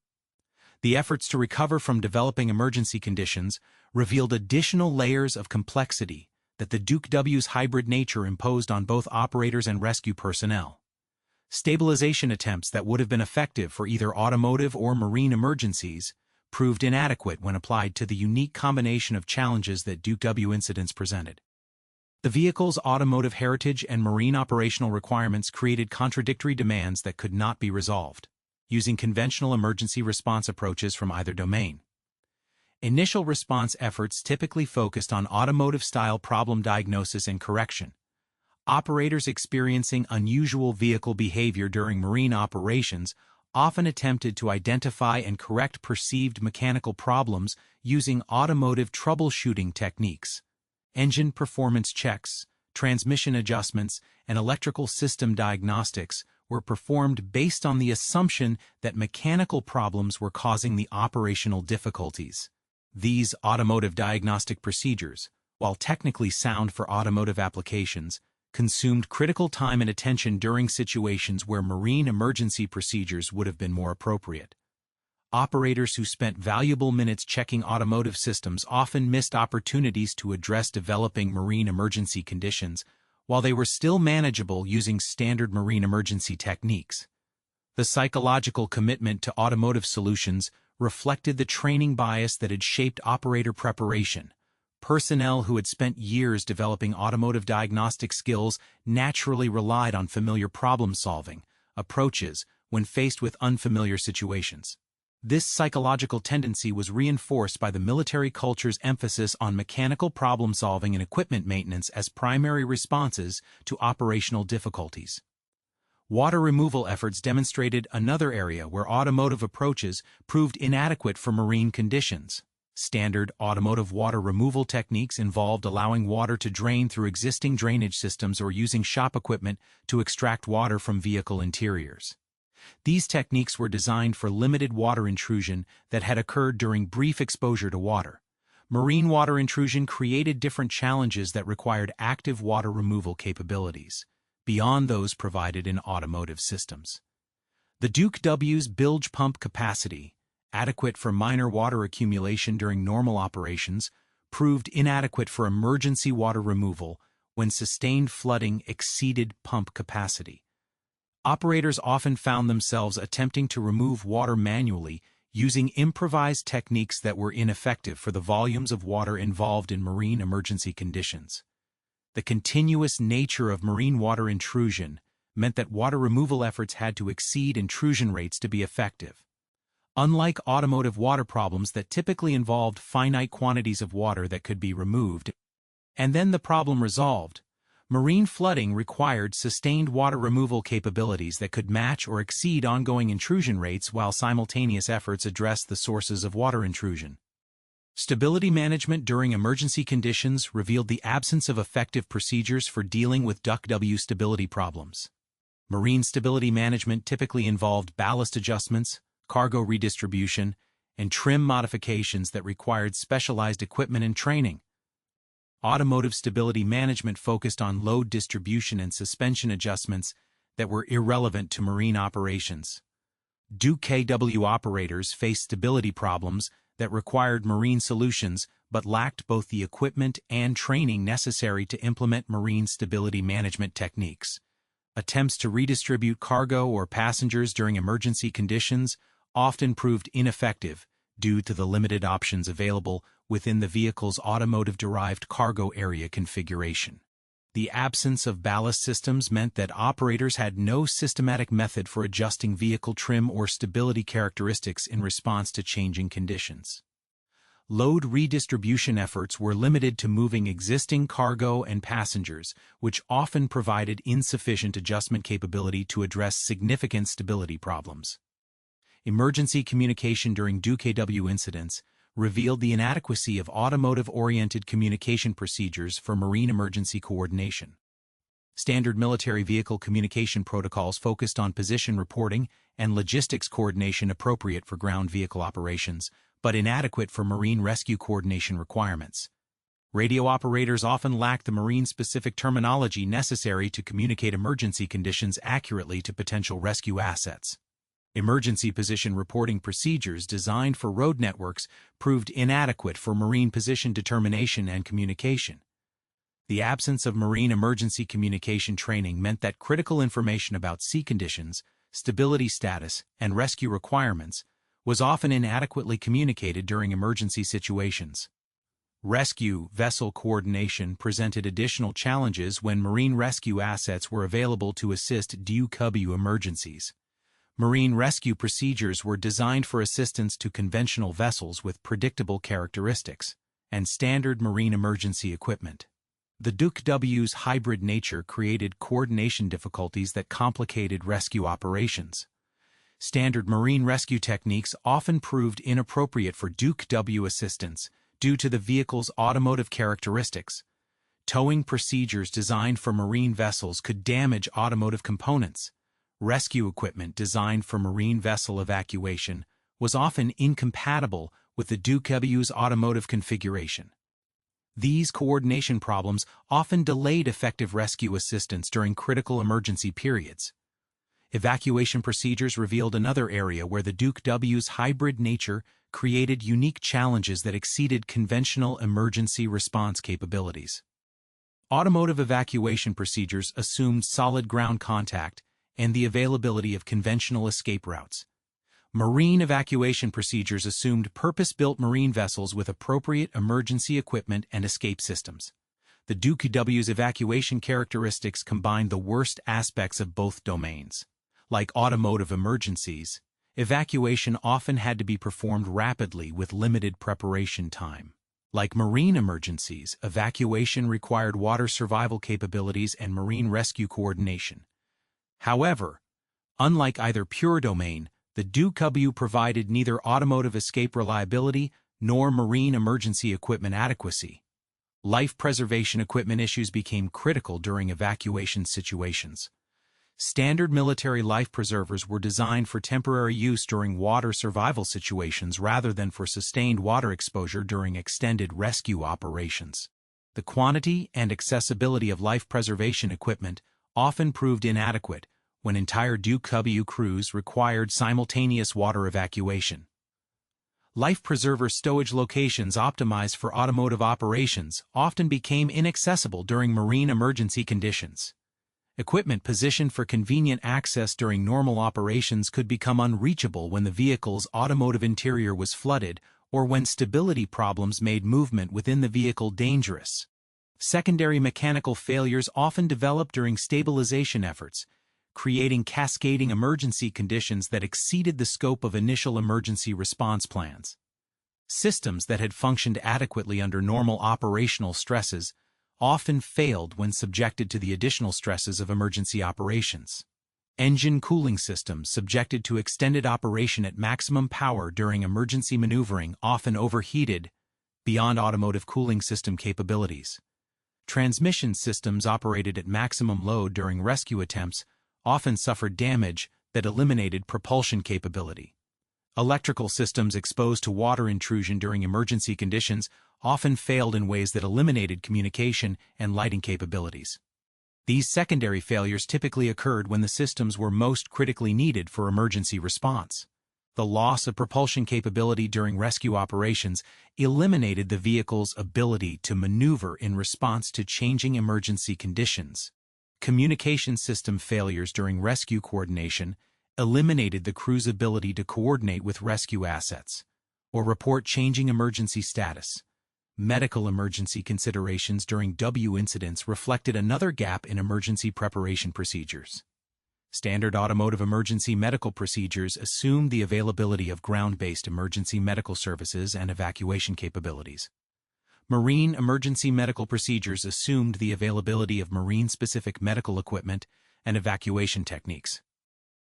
The efforts to recover from developing emergency conditions revealed additional layers of complexity that the DUKW's hybrid nature imposed on both operators and rescue personnel. Stabilization attempts that would have been effective for either automotive or marine emergencies proved inadequate when applied to the unique combination of challenges that DUKW incidents presented. The vehicle's automotive heritage and marine operational requirements created contradictory demands that could not be resolved using conventional emergency response approaches from either domain. Initial response efforts typically focused on automotive-style problem diagnosis and correction. Operators experiencing unusual vehicle behavior during marine operations often attempted to identify and correct perceived mechanical problems using automotive troubleshooting techniques. Engine performance checks, transmission adjustments, and electrical system diagnostics were performed based on the assumption that mechanical problems were causing the operational difficulties. These automotive diagnostic procedures, while technically sound for automotive applications, consumed critical time and attention during situations where marine emergency procedures would have been more appropriate. Operators who spent valuable minutes checking automotive systems often missed opportunities to address developing marine emergency conditions while they were still manageable using standard marine emergency techniques. The psychological commitment to automotive solutions reflected the training bias that had shaped operator preparation. Personnel who had spent years developing automotive diagnostic skills naturally relied on familiar problem-solving approaches when faced with unfamiliar situations. This psychological tendency was reinforced by the military culture's emphasis on mechanical problem-solving and equipment maintenance as primary responses to operational difficulties. Water removal efforts demonstrated another area where automotive approaches proved inadequate for marine conditions. Standard automotive water removal techniques involved allowing water to drain through existing drainage systems or using shop equipment to extract water from vehicle interiors. These techniques were designed for limited water intrusion that had occurred during brief exposure to water. Marine water intrusion created different challenges that required active water removal capabilities, beyond those provided in automotive systems. The DUKW's bilge pump capacity, adequate for minor water accumulation during normal operations, proved inadequate for emergency water removal when sustained flooding exceeded pump capacity. Operators often found themselves attempting to remove water manually using improvised techniques that were ineffective for the volumes of water involved in marine emergency conditions. The continuous nature of marine water intrusion meant that water removal efforts had to exceed intrusion rates to be effective. Unlike automotive water problems that typically involved finite quantities of water that could be removed, and then the problem resolved, marine flooding required sustained water removal capabilities that could match or exceed ongoing intrusion rates while simultaneous efforts addressed the sources of water intrusion. Stability management during emergency conditions revealed the absence of effective procedures for dealing with DUKW stability problems. Marine stability management typically involved ballast adjustments, cargo redistribution, and trim modifications that required specialized equipment and training. Automotive stability management focused on load distribution and suspension adjustments that were irrelevant to marine operations. DUKW operators faced stability problems that required marine solutions but lacked both the equipment and training necessary to implement marine stability management techniques. Attempts to redistribute cargo or passengers during emergency conditions often proved ineffective due to the limited options available within the vehicle's automotive-derived cargo area configuration. The absence of ballast systems meant that operators had no systematic method for adjusting vehicle trim or stability characteristics in response to changing conditions. Load redistribution efforts were limited to moving existing cargo and passengers, which often provided insufficient adjustment capability to address significant stability problems. Emergency communication during DUKW incidents revealed the inadequacy of automotive-oriented communication procedures for marine emergency coordination. Standard military vehicle communication protocols focused on position reporting and logistics coordination appropriate for ground vehicle operations, but inadequate for marine rescue coordination requirements. Radio operators often lacked the marine-specific terminology necessary to communicate emergency conditions accurately to potential rescue assets. Emergency position reporting procedures designed for road networks proved inadequate for marine position determination and communication. The absence of marine emergency communication training meant that critical information about sea conditions, stability status, and rescue requirements was often inadequately communicated during emergency situations. Rescue vessel coordination presented additional challenges when marine rescue assets were available to assist DUKW emergencies. Marine rescue procedures were designed for assistance to conventional vessels with predictable characteristics and standard marine emergency equipment. The DUKW's hybrid nature created coordination difficulties that complicated rescue operations. Standard marine rescue techniques often proved inappropriate for DUKW assistance due to the vehicle's automotive characteristics. Towing procedures designed for marine vessels could damage automotive components. Rescue equipment designed for marine vessel evacuation was often incompatible with the DUKW's automotive configuration. These coordination problems often delayed effective rescue assistance during critical emergency periods. Evacuation procedures revealed another area where the DUKW's hybrid nature created unique challenges that exceeded conventional emergency response capabilities. Automotive evacuation procedures assumed solid ground contact and the availability of conventional escape routes. Marine evacuation procedures assumed purpose-built marine vessels with appropriate emergency equipment and escape systems. The DUKW's evacuation characteristics combined the worst aspects of both domains. Like automotive emergencies, evacuation often had to be performed rapidly with limited preparation time. Like marine emergencies, evacuation required water survival capabilities and marine rescue coordination. However, unlike either pure domain, the DUKW provided neither automotive escape reliability nor marine emergency equipment adequacy. Life preservation equipment issues became critical during evacuation situations. Standard military life preservers were designed for temporary use during water survival situations rather than for sustained water exposure during extended rescue operations. The quantity and accessibility of life preservation equipment often proved inadequate when entire DUKW crews required simultaneous water evacuation. Life preserver stowage locations optimized for automotive operations often became inaccessible during marine emergency conditions. Equipment positioned for convenient access during normal operations could become unreachable when the vehicle's automotive interior was flooded or when stability problems made movement within the vehicle dangerous. Secondary mechanical failures often developed during stabilization efforts, creating cascading emergency conditions that exceeded the scope of initial emergency response plans. Systems that had functioned adequately under normal operational stresses often failed when subjected to the additional stresses of emergency operations. Engine cooling systems subjected to extended operation at maximum power during emergency maneuvering often overheated beyond automotive cooling system capabilities. Transmission systems operated at maximum load during rescue attempts often suffered damage that eliminated propulsion capability. Electrical systems exposed to water intrusion during emergency conditions often failed in ways that eliminated communication and lighting capabilities. These secondary failures typically occurred when the systems were most critically needed for emergency response. The loss of propulsion capability during rescue operations eliminated the vehicle's ability to maneuver in response to changing emergency conditions. Communication system failures during rescue coordination eliminated the crew's ability to coordinate with rescue assets or report changing emergency status. Medical emergency considerations during W incidents reflected another gap in emergency preparation procedures. Standard automotive emergency medical procedures assumed the availability of ground-based emergency medical services and evacuation capabilities. Marine emergency medical procedures assumed the availability of marine-specific medical equipment and evacuation techniques.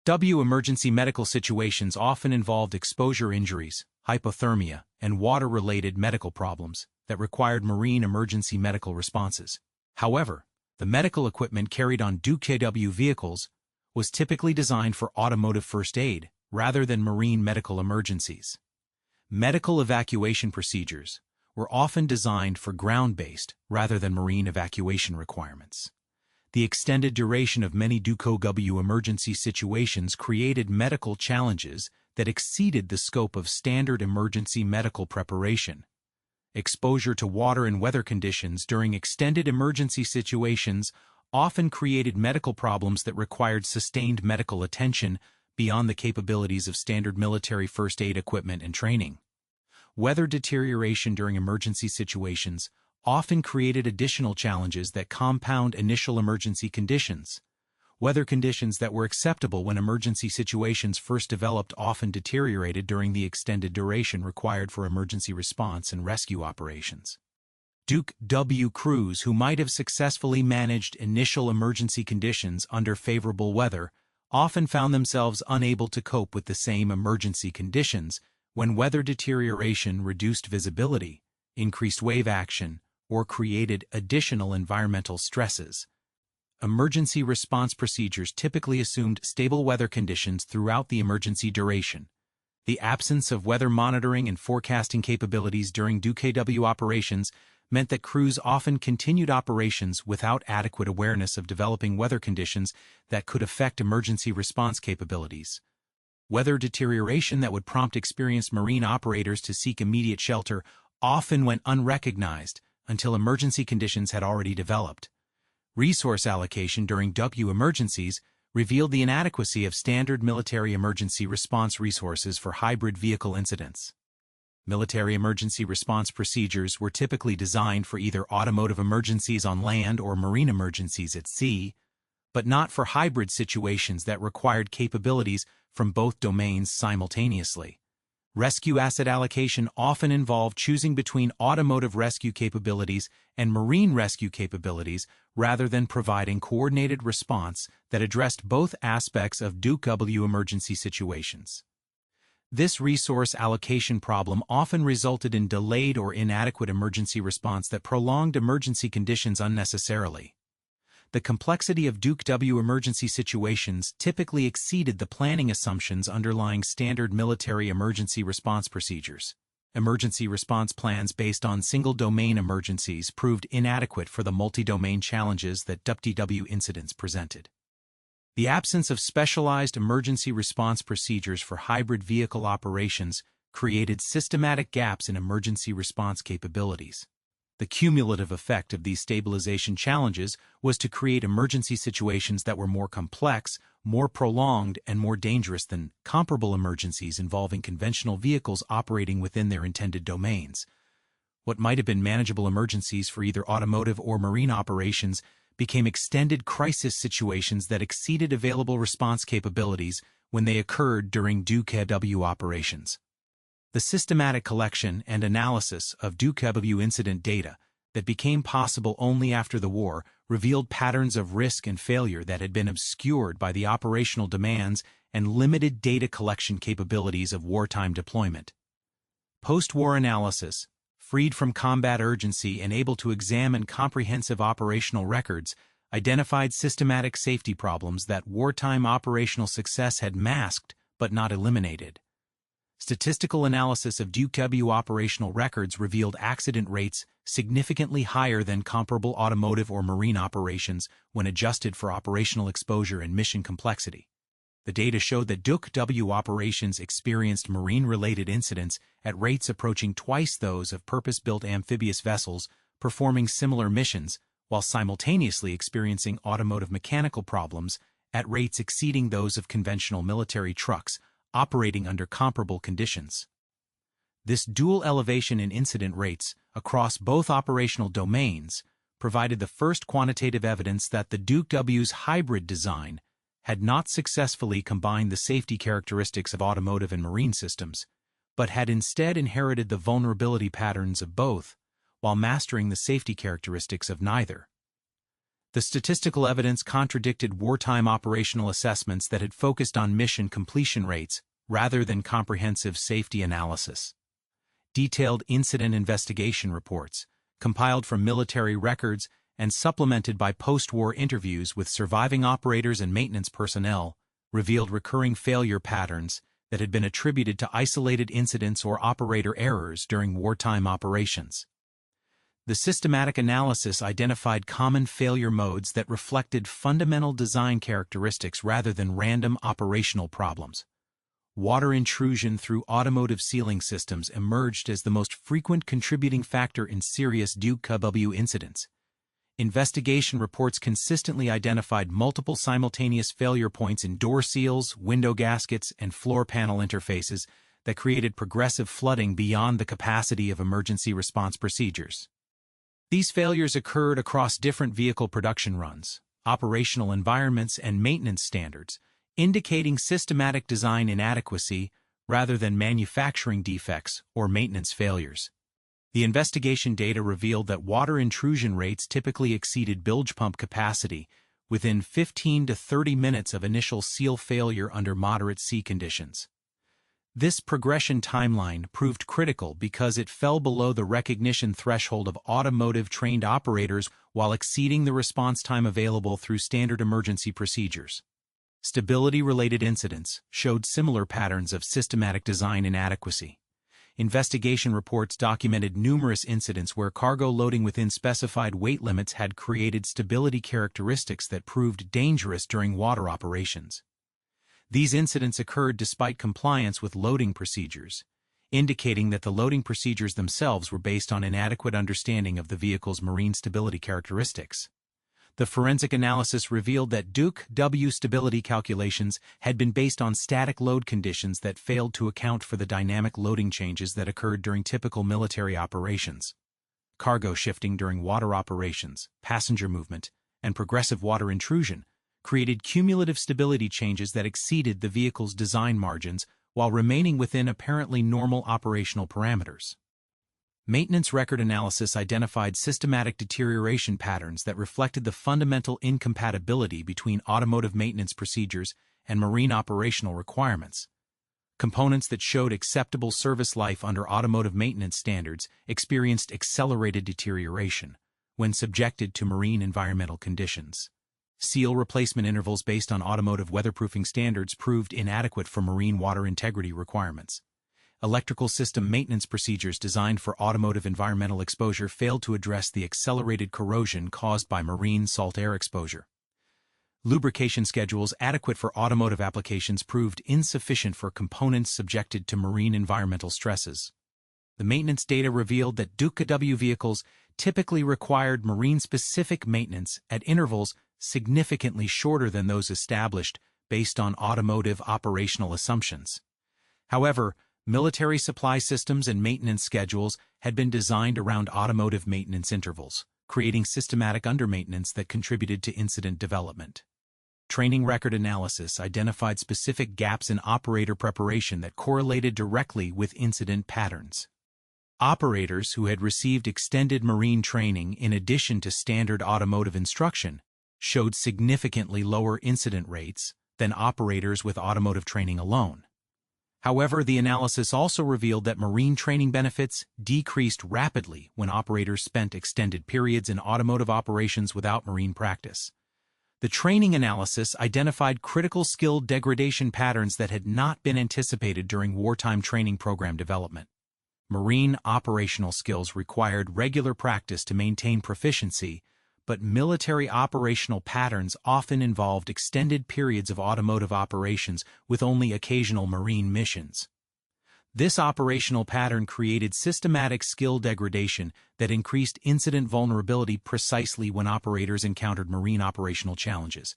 W emergency medical situations often involved exposure injuries, hypothermia, and water-related medical problems that required marine emergency medical responses. However, the medical equipment carried on DUKW vehicles was typically designed for automotive first aid rather than marine medical emergencies. Medical evacuation procedures were often designed for ground-based rather than marine evacuation requirements. The extended duration of many DUKW emergency situations created medical challenges that exceeded the scope of standard emergency medical preparation. Exposure to water and weather conditions during extended emergency situations often created medical problems that required sustained medical attention beyond the capabilities of standard military first aid equipment and training. Weather deterioration during emergency situations often created additional challenges that compound initial emergency conditions. weather conditions that were acceptable when emergency situations first developed often deteriorated during the extended duration required for emergency response and rescue operations. DUKW crews who might have successfully managed initial emergency conditions under favorable weather often found themselves unable to cope with the same emergency conditions when weather deterioration reduced visibility, increased wave action, or created additional environmental stresses. Emergency response procedures typically assumed stable weather conditions throughout the emergency duration. The absence of weather monitoring and forecasting capabilities during DUKW operations meant that crews often continued operations without adequate awareness of developing weather conditions that could affect emergency response capabilities. Weather deterioration that would prompt experienced marine operators to seek immediate shelter often went unrecognized until emergency conditions had already developed. Resource allocation during DUKW emergencies revealed the inadequacy of standard military emergency response resources for hybrid vehicle incidents. Military emergency response procedures were typically designed for either automotive emergencies on land or marine emergencies at sea, but not for hybrid situations that required capabilities from both domains simultaneously. Rescue asset allocation often involved choosing between automotive rescue capabilities and marine rescue capabilities rather than providing coordinated response that addressed both aspects of DUKW emergency situations. This resource allocation problem often resulted in delayed or inadequate emergency response that prolonged emergency conditions unnecessarily. The complexity of DUKW emergency situations typically exceeded the planning assumptions underlying standard military emergency response procedures. Emergency response plans based on single-domain emergencies proved inadequate for the multi-domain challenges that DUKW incidents presented. The absence of specialized emergency response procedures for hybrid vehicle operations created systematic gaps in emergency response capabilities. The cumulative effect of these stabilization challenges was to create emergency situations that were more complex, more prolonged, and more dangerous than comparable emergencies involving conventional vehicles operating within their intended domains. What might have been manageable emergencies for either automotive or marine operations became extended crisis situations that exceeded available response capabilities when they occurred during DUKW operations. The systematic collection and analysis of DUKW incident data that became possible only after the war revealed patterns of risk and failure that had been obscured by the operational demands and limited data collection capabilities of wartime deployment. Post-war analysis, freed from combat urgency and able to examine comprehensive operational records, identified systematic safety problems that wartime operational success had masked but not eliminated. Statistical analysis of DUKW operational records revealed accident rates significantly higher than comparable automotive or marine operations when adjusted for operational exposure and mission complexity. The data showed that DUKW operations experienced marine-related incidents at rates approaching twice those of purpose-built amphibious vessels performing similar missions, while simultaneously experiencing automotive mechanical problems at rates exceeding those of conventional military trucks operating under comparable conditions. This dual elevation in incident rates across both operational domains provided the first quantitative evidence that the DUKW's hybrid design had not successfully combined the safety characteristics of automotive and marine systems, but had instead inherited the vulnerability patterns of both while mastering the safety characteristics of neither. The statistical evidence contradicted wartime operational assessments that had focused on mission completion rates rather than comprehensive safety analysis. Detailed incident investigation reports, compiled from military records and supplemented by post-war interviews with surviving operators and maintenance personnel, revealed recurring failure patterns that had been attributed to isolated incidents or operator errors during wartime operations. The systematic analysis identified common failure modes that reflected fundamental design characteristics rather than random operational problems. Water intrusion through automotive sealing systems emerged as the most frequent contributing factor in serious DUKW incidents. Investigation reports consistently identified multiple simultaneous failure points in door seals, window gaskets, and floor panel interfaces that created progressive flooding beyond the capacity of emergency response procedures. These failures occurred across different vehicle production runs, operational environments, and maintenance standards, indicating systematic design inadequacy rather than manufacturing defects or maintenance failures. The investigation data revealed that water intrusion rates typically exceeded bilge pump capacity within 15 to 30 minutes of initial seal failure under moderate sea conditions. This progression timeline proved critical because it fell below the recognition threshold of automotive-trained operators while exceeding the response time available through standard emergency procedures. Stability-related incidents showed similar patterns of systematic design inadequacy. Investigation reports documented numerous incidents where cargo loading within specified weight limits had created stability characteristics that proved dangerous during water operations. These incidents occurred despite compliance with loading procedures, indicating that the loading procedures themselves were based on inadequate understanding of the vehicle's marine stability characteristics. The forensic analysis revealed that DUKW stability calculations had been based on static load conditions that failed to account for the dynamic loading changes that occurred during typical military operations. Cargo shifting during water operations, passenger movement, and progressive water intrusion created cumulative stability changes that exceeded the vehicle's design margins while remaining within apparently normal operational parameters. Maintenance record analysis identified systematic deterioration patterns that reflected the fundamental incompatibility between automotive maintenance procedures and marine operational requirements. Components that showed acceptable service life under automotive maintenance standards experienced accelerated deterioration when subjected to marine environmental conditions. Seal replacement intervals based on automotive weatherproofing standards proved inadequate for marine water integrity requirements. Electrical system maintenance procedures designed for automotive environmental exposure failed to address the accelerated corrosion caused by marine salt air exposure. Lubrication schedules adequate for automotive applications proved insufficient for components subjected to marine environmental stresses. The maintenance data revealed that DUKW vehicles typically required marine-specific maintenance at intervals significantly shorter than those established based on automotive operational assumptions. However, military supply systems and maintenance schedules had been designed around automotive maintenance intervals, creating systematic undermaintenance that contributed to incident development. Training record analysis identified specific gaps in operator preparation that correlated directly with incident patterns. Operators who had received extended marine training in addition to standard automotive instruction showed significantly lower incident rates than operators with automotive training alone. However, the analysis also revealed that marine training benefits decreased rapidly when operators spent extended periods in automotive operations without marine practice. The training analysis identified critical skill degradation patterns that had not been anticipated during wartime training program development. Marine operational skills required regular practice to maintain proficiency, but military operational patterns often involved extended periods of automotive operations with only occasional marine missions. This operational pattern created systematic skill degradation that increased incident vulnerability precisely when operators encountered marine operational challenges.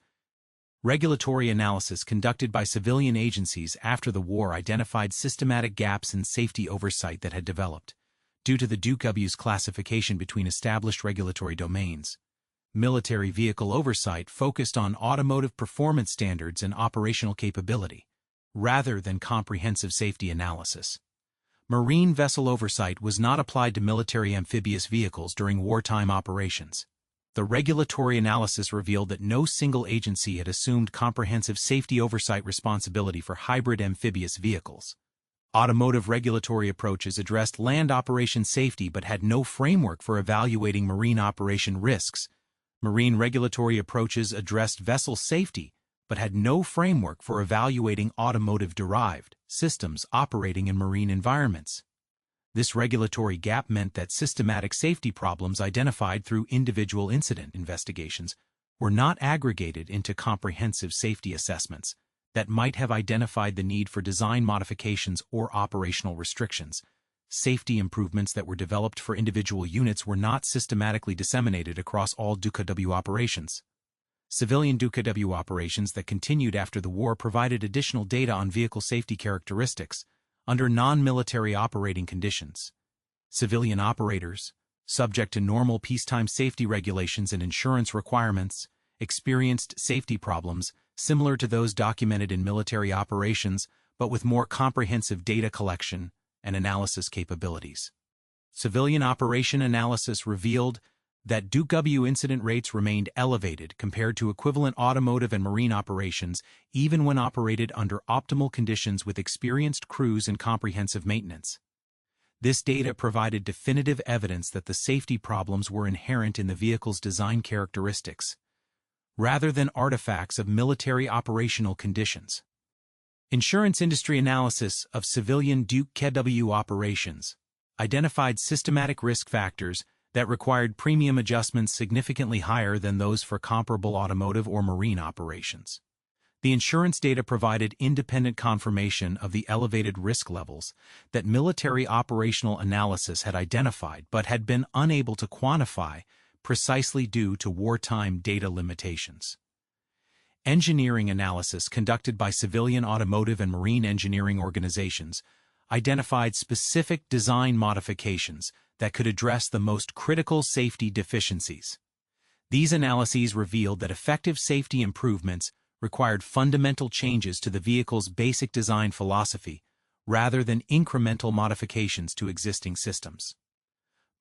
Regulatory analysis conducted by civilian agencies after the war identified systematic gaps in safety oversight that had developed. Due to the DUKW's classification between established regulatory domains, military vehicle oversight focused on automotive performance standards and operational capability, rather than comprehensive safety analysis. Marine vessel oversight was not applied to military amphibious vehicles during wartime operations. The regulatory analysis revealed that no single agency had assumed comprehensive safety oversight responsibility for hybrid amphibious vehicles. Automotive regulatory approaches addressed land operation safety but had no framework for evaluating marine operation risks. Marine regulatory approaches addressed vessel safety but had no framework for evaluating automotive-derived systems operating in marine environments. This regulatory gap meant that systematic safety problems identified through individual incident investigations were not aggregated into comprehensive safety assessments that might have identified the need for design modifications or operational restrictions. Safety improvements that were developed for individual units were not systematically disseminated across all DUKW operations. Civilian DUKW operations that continued after the war provided additional data on vehicle safety characteristics under non-military operating conditions. Civilian operators, subject to normal peacetime safety regulations and insurance requirements, experienced safety problems similar to those documented in military operations, but with more comprehensive data collection and analysis capabilities. Civilian operation analysis revealed that DUKW incident rates remained elevated compared to equivalent automotive and marine operations, even when operated under optimal conditions with experienced crews and comprehensive maintenance. This data provided definitive evidence that the safety problems were inherent in the vehicle's design characteristics, rather than artifacts of military operational conditions. Insurance industry analysis of civilian DUKW operations identified systematic risk factors that required premium adjustments significantly higher than those for comparable automotive or marine operations. The insurance data provided independent confirmation of the elevated risk levels that military operational analysis had identified but had been unable to quantify precisely due to wartime data limitations. Engineering analysis conducted by civilian automotive and marine engineering organizations identified specific design modifications that could address the most critical safety deficiencies. These analyses revealed that effective safety improvements required fundamental changes to the vehicle's basic design philosophy rather than incremental modifications to existing systems.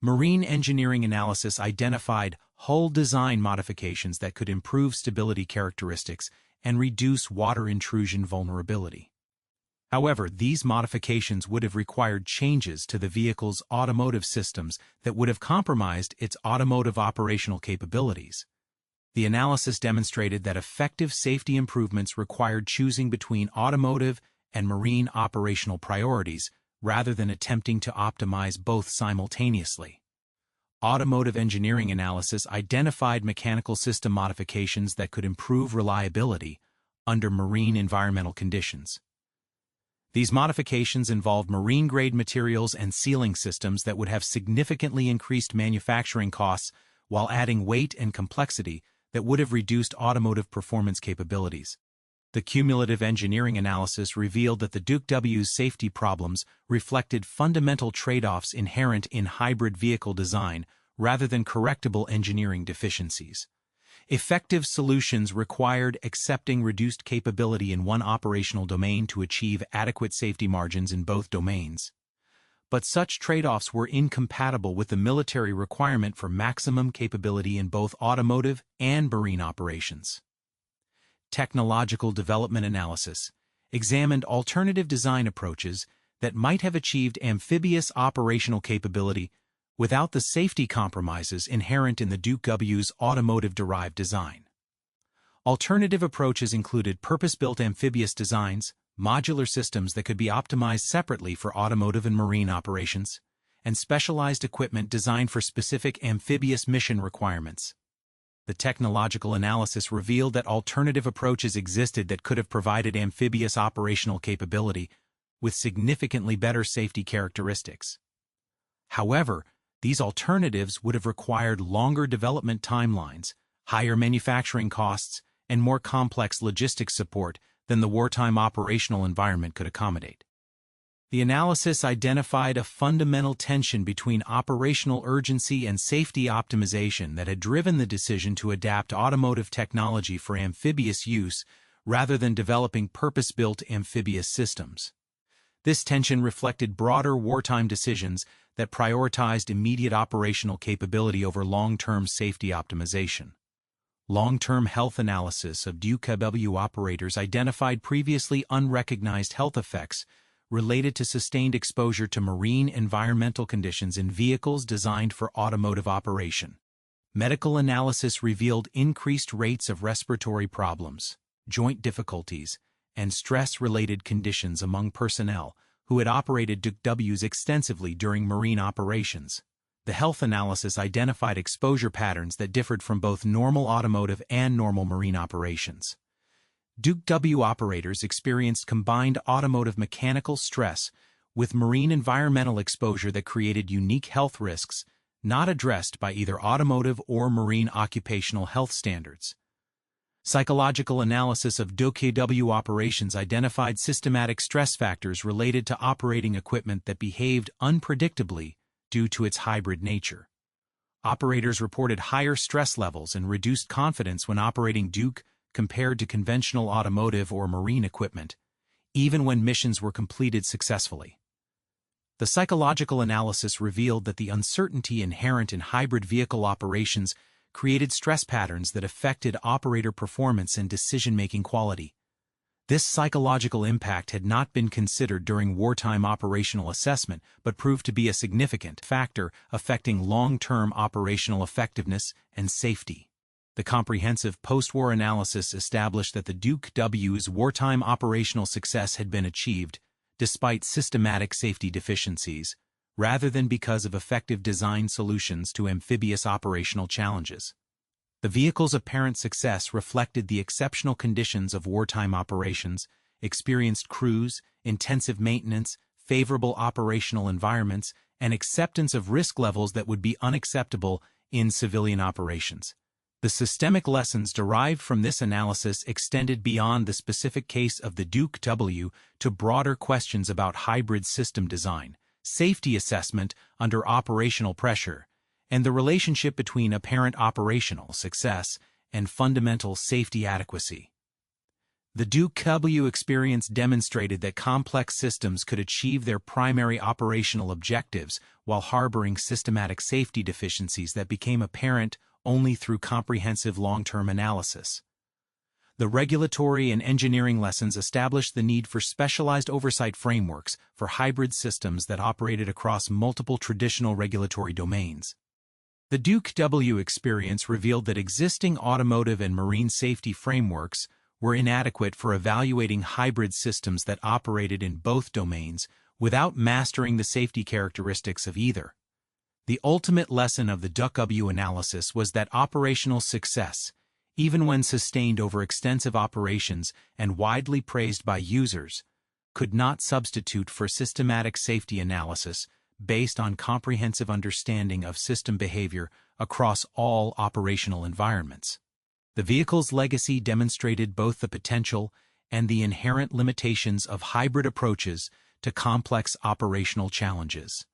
Marine engineering analysis identified hull design modifications that could improve stability characteristics and reduce water intrusion vulnerability. However, these modifications would have required changes to the vehicle's automotive systems that would have compromised its automotive operational capabilities. The analysis demonstrated that effective safety improvements required choosing between automotive and marine operational priorities rather than attempting to optimize both simultaneously. Automotive engineering analysis identified mechanical system modifications that could improve reliability under marine environmental conditions. These modifications involved marine-grade materials and sealing systems that would have significantly increased manufacturing costs while adding weight and complexity that would have reduced automotive performance capabilities. The cumulative engineering analysis revealed that the DUKW's safety problems reflected fundamental trade-offs inherent in hybrid vehicle design rather than correctable engineering deficiencies. Effective solutions required accepting reduced capability in one operational domain to achieve adequate safety margins in both domains. But such trade-offs were incompatible with the military requirement for maximum capability in both automotive and marine operations. Technological development analysis examined alternative design approaches that might have achieved amphibious operational capability without the safety compromises inherent in the DUKW's automotive-derived design. Alternative approaches included purpose-built amphibious designs, modular systems that could be optimized separately for automotive and marine operations, and specialized equipment designed for specific amphibious mission requirements. The technological analysis revealed that alternative approaches existed that could have provided amphibious operational capability with significantly better safety characteristics. However, these alternatives would have required longer development timelines, higher manufacturing costs, and more complex logistics support than the wartime operational environment could accommodate. The analysis identified a fundamental tension between operational urgency and safety optimization that had driven the decision to adapt automotive technology for amphibious use rather than developing purpose-built amphibious systems. This tension reflected broader wartime decisions that prioritized immediate operational capability over long-term safety optimization. Long-term health analysis of DUKW operators identified previously unrecognized health effects related to sustained exposure to marine environmental conditions in vehicles designed for automotive operation. Medical analysis revealed increased rates of respiratory problems, joint difficulties, and stress-related conditions among personnel who had operated DUKWs extensively during marine operations. The health analysis identified exposure patterns that differed from both normal automotive and normal marine operations. DUKW operators experienced combined automotive mechanical stress with marine environmental exposure that created unique health risks not addressed by either automotive or marine occupational health standards. Psychological analysis of DUKW operations identified systematic stress factors related to operating equipment that behaved unpredictably due to its hybrid nature. Operators reported higher stress levels and reduced confidence when operating Duke compared to conventional automotive or marine equipment, even when missions were completed successfully. The psychological analysis revealed that the uncertainty inherent in hybrid vehicle operations created stress patterns that affected operator performance and decision-making quality. This psychological impact had not been considered during wartime operational assessment, but proved to be a significant factor affecting long-term operational effectiveness and safety. The comprehensive post-war analysis established that the DUKW's wartime operational success had been achieved despite systematic safety deficiencies, rather than because of effective design solutions to amphibious operational challenges. The vehicle's apparent success reflected the exceptional conditions of wartime operations, experienced crews, intensive maintenance, favorable operational environments, and acceptance of risk levels that would be unacceptable in civilian operations. The systemic lessons derived from this analysis extended beyond the specific case of the DUKW to broader questions about hybrid system design, safety assessment under operational pressure, and the relationship between apparent operational success and fundamental safety adequacy. The DUKW experience demonstrated that complex systems could achieve their primary operational objectives while harboring systematic safety deficiencies that became apparent only through comprehensive long-term analysis. The regulatory and engineering lessons established the need for specialized oversight frameworks for hybrid systems that operated across multiple traditional regulatory domains. The DUKW experience revealed that existing automotive and marine safety frameworks were inadequate for evaluating hybrid systems that operated in both domains without mastering the safety characteristics of either. The ultimate lesson of the DUKW analysis was that operational success, even when sustained over extensive operations and widely praised by users, could not substitute for systematic safety analysis based on comprehensive understanding of system behavior across all operational environments. The vehicle's legacy demonstrated both the potential and the inherent limitations of hybrid approaches to complex operational challenges.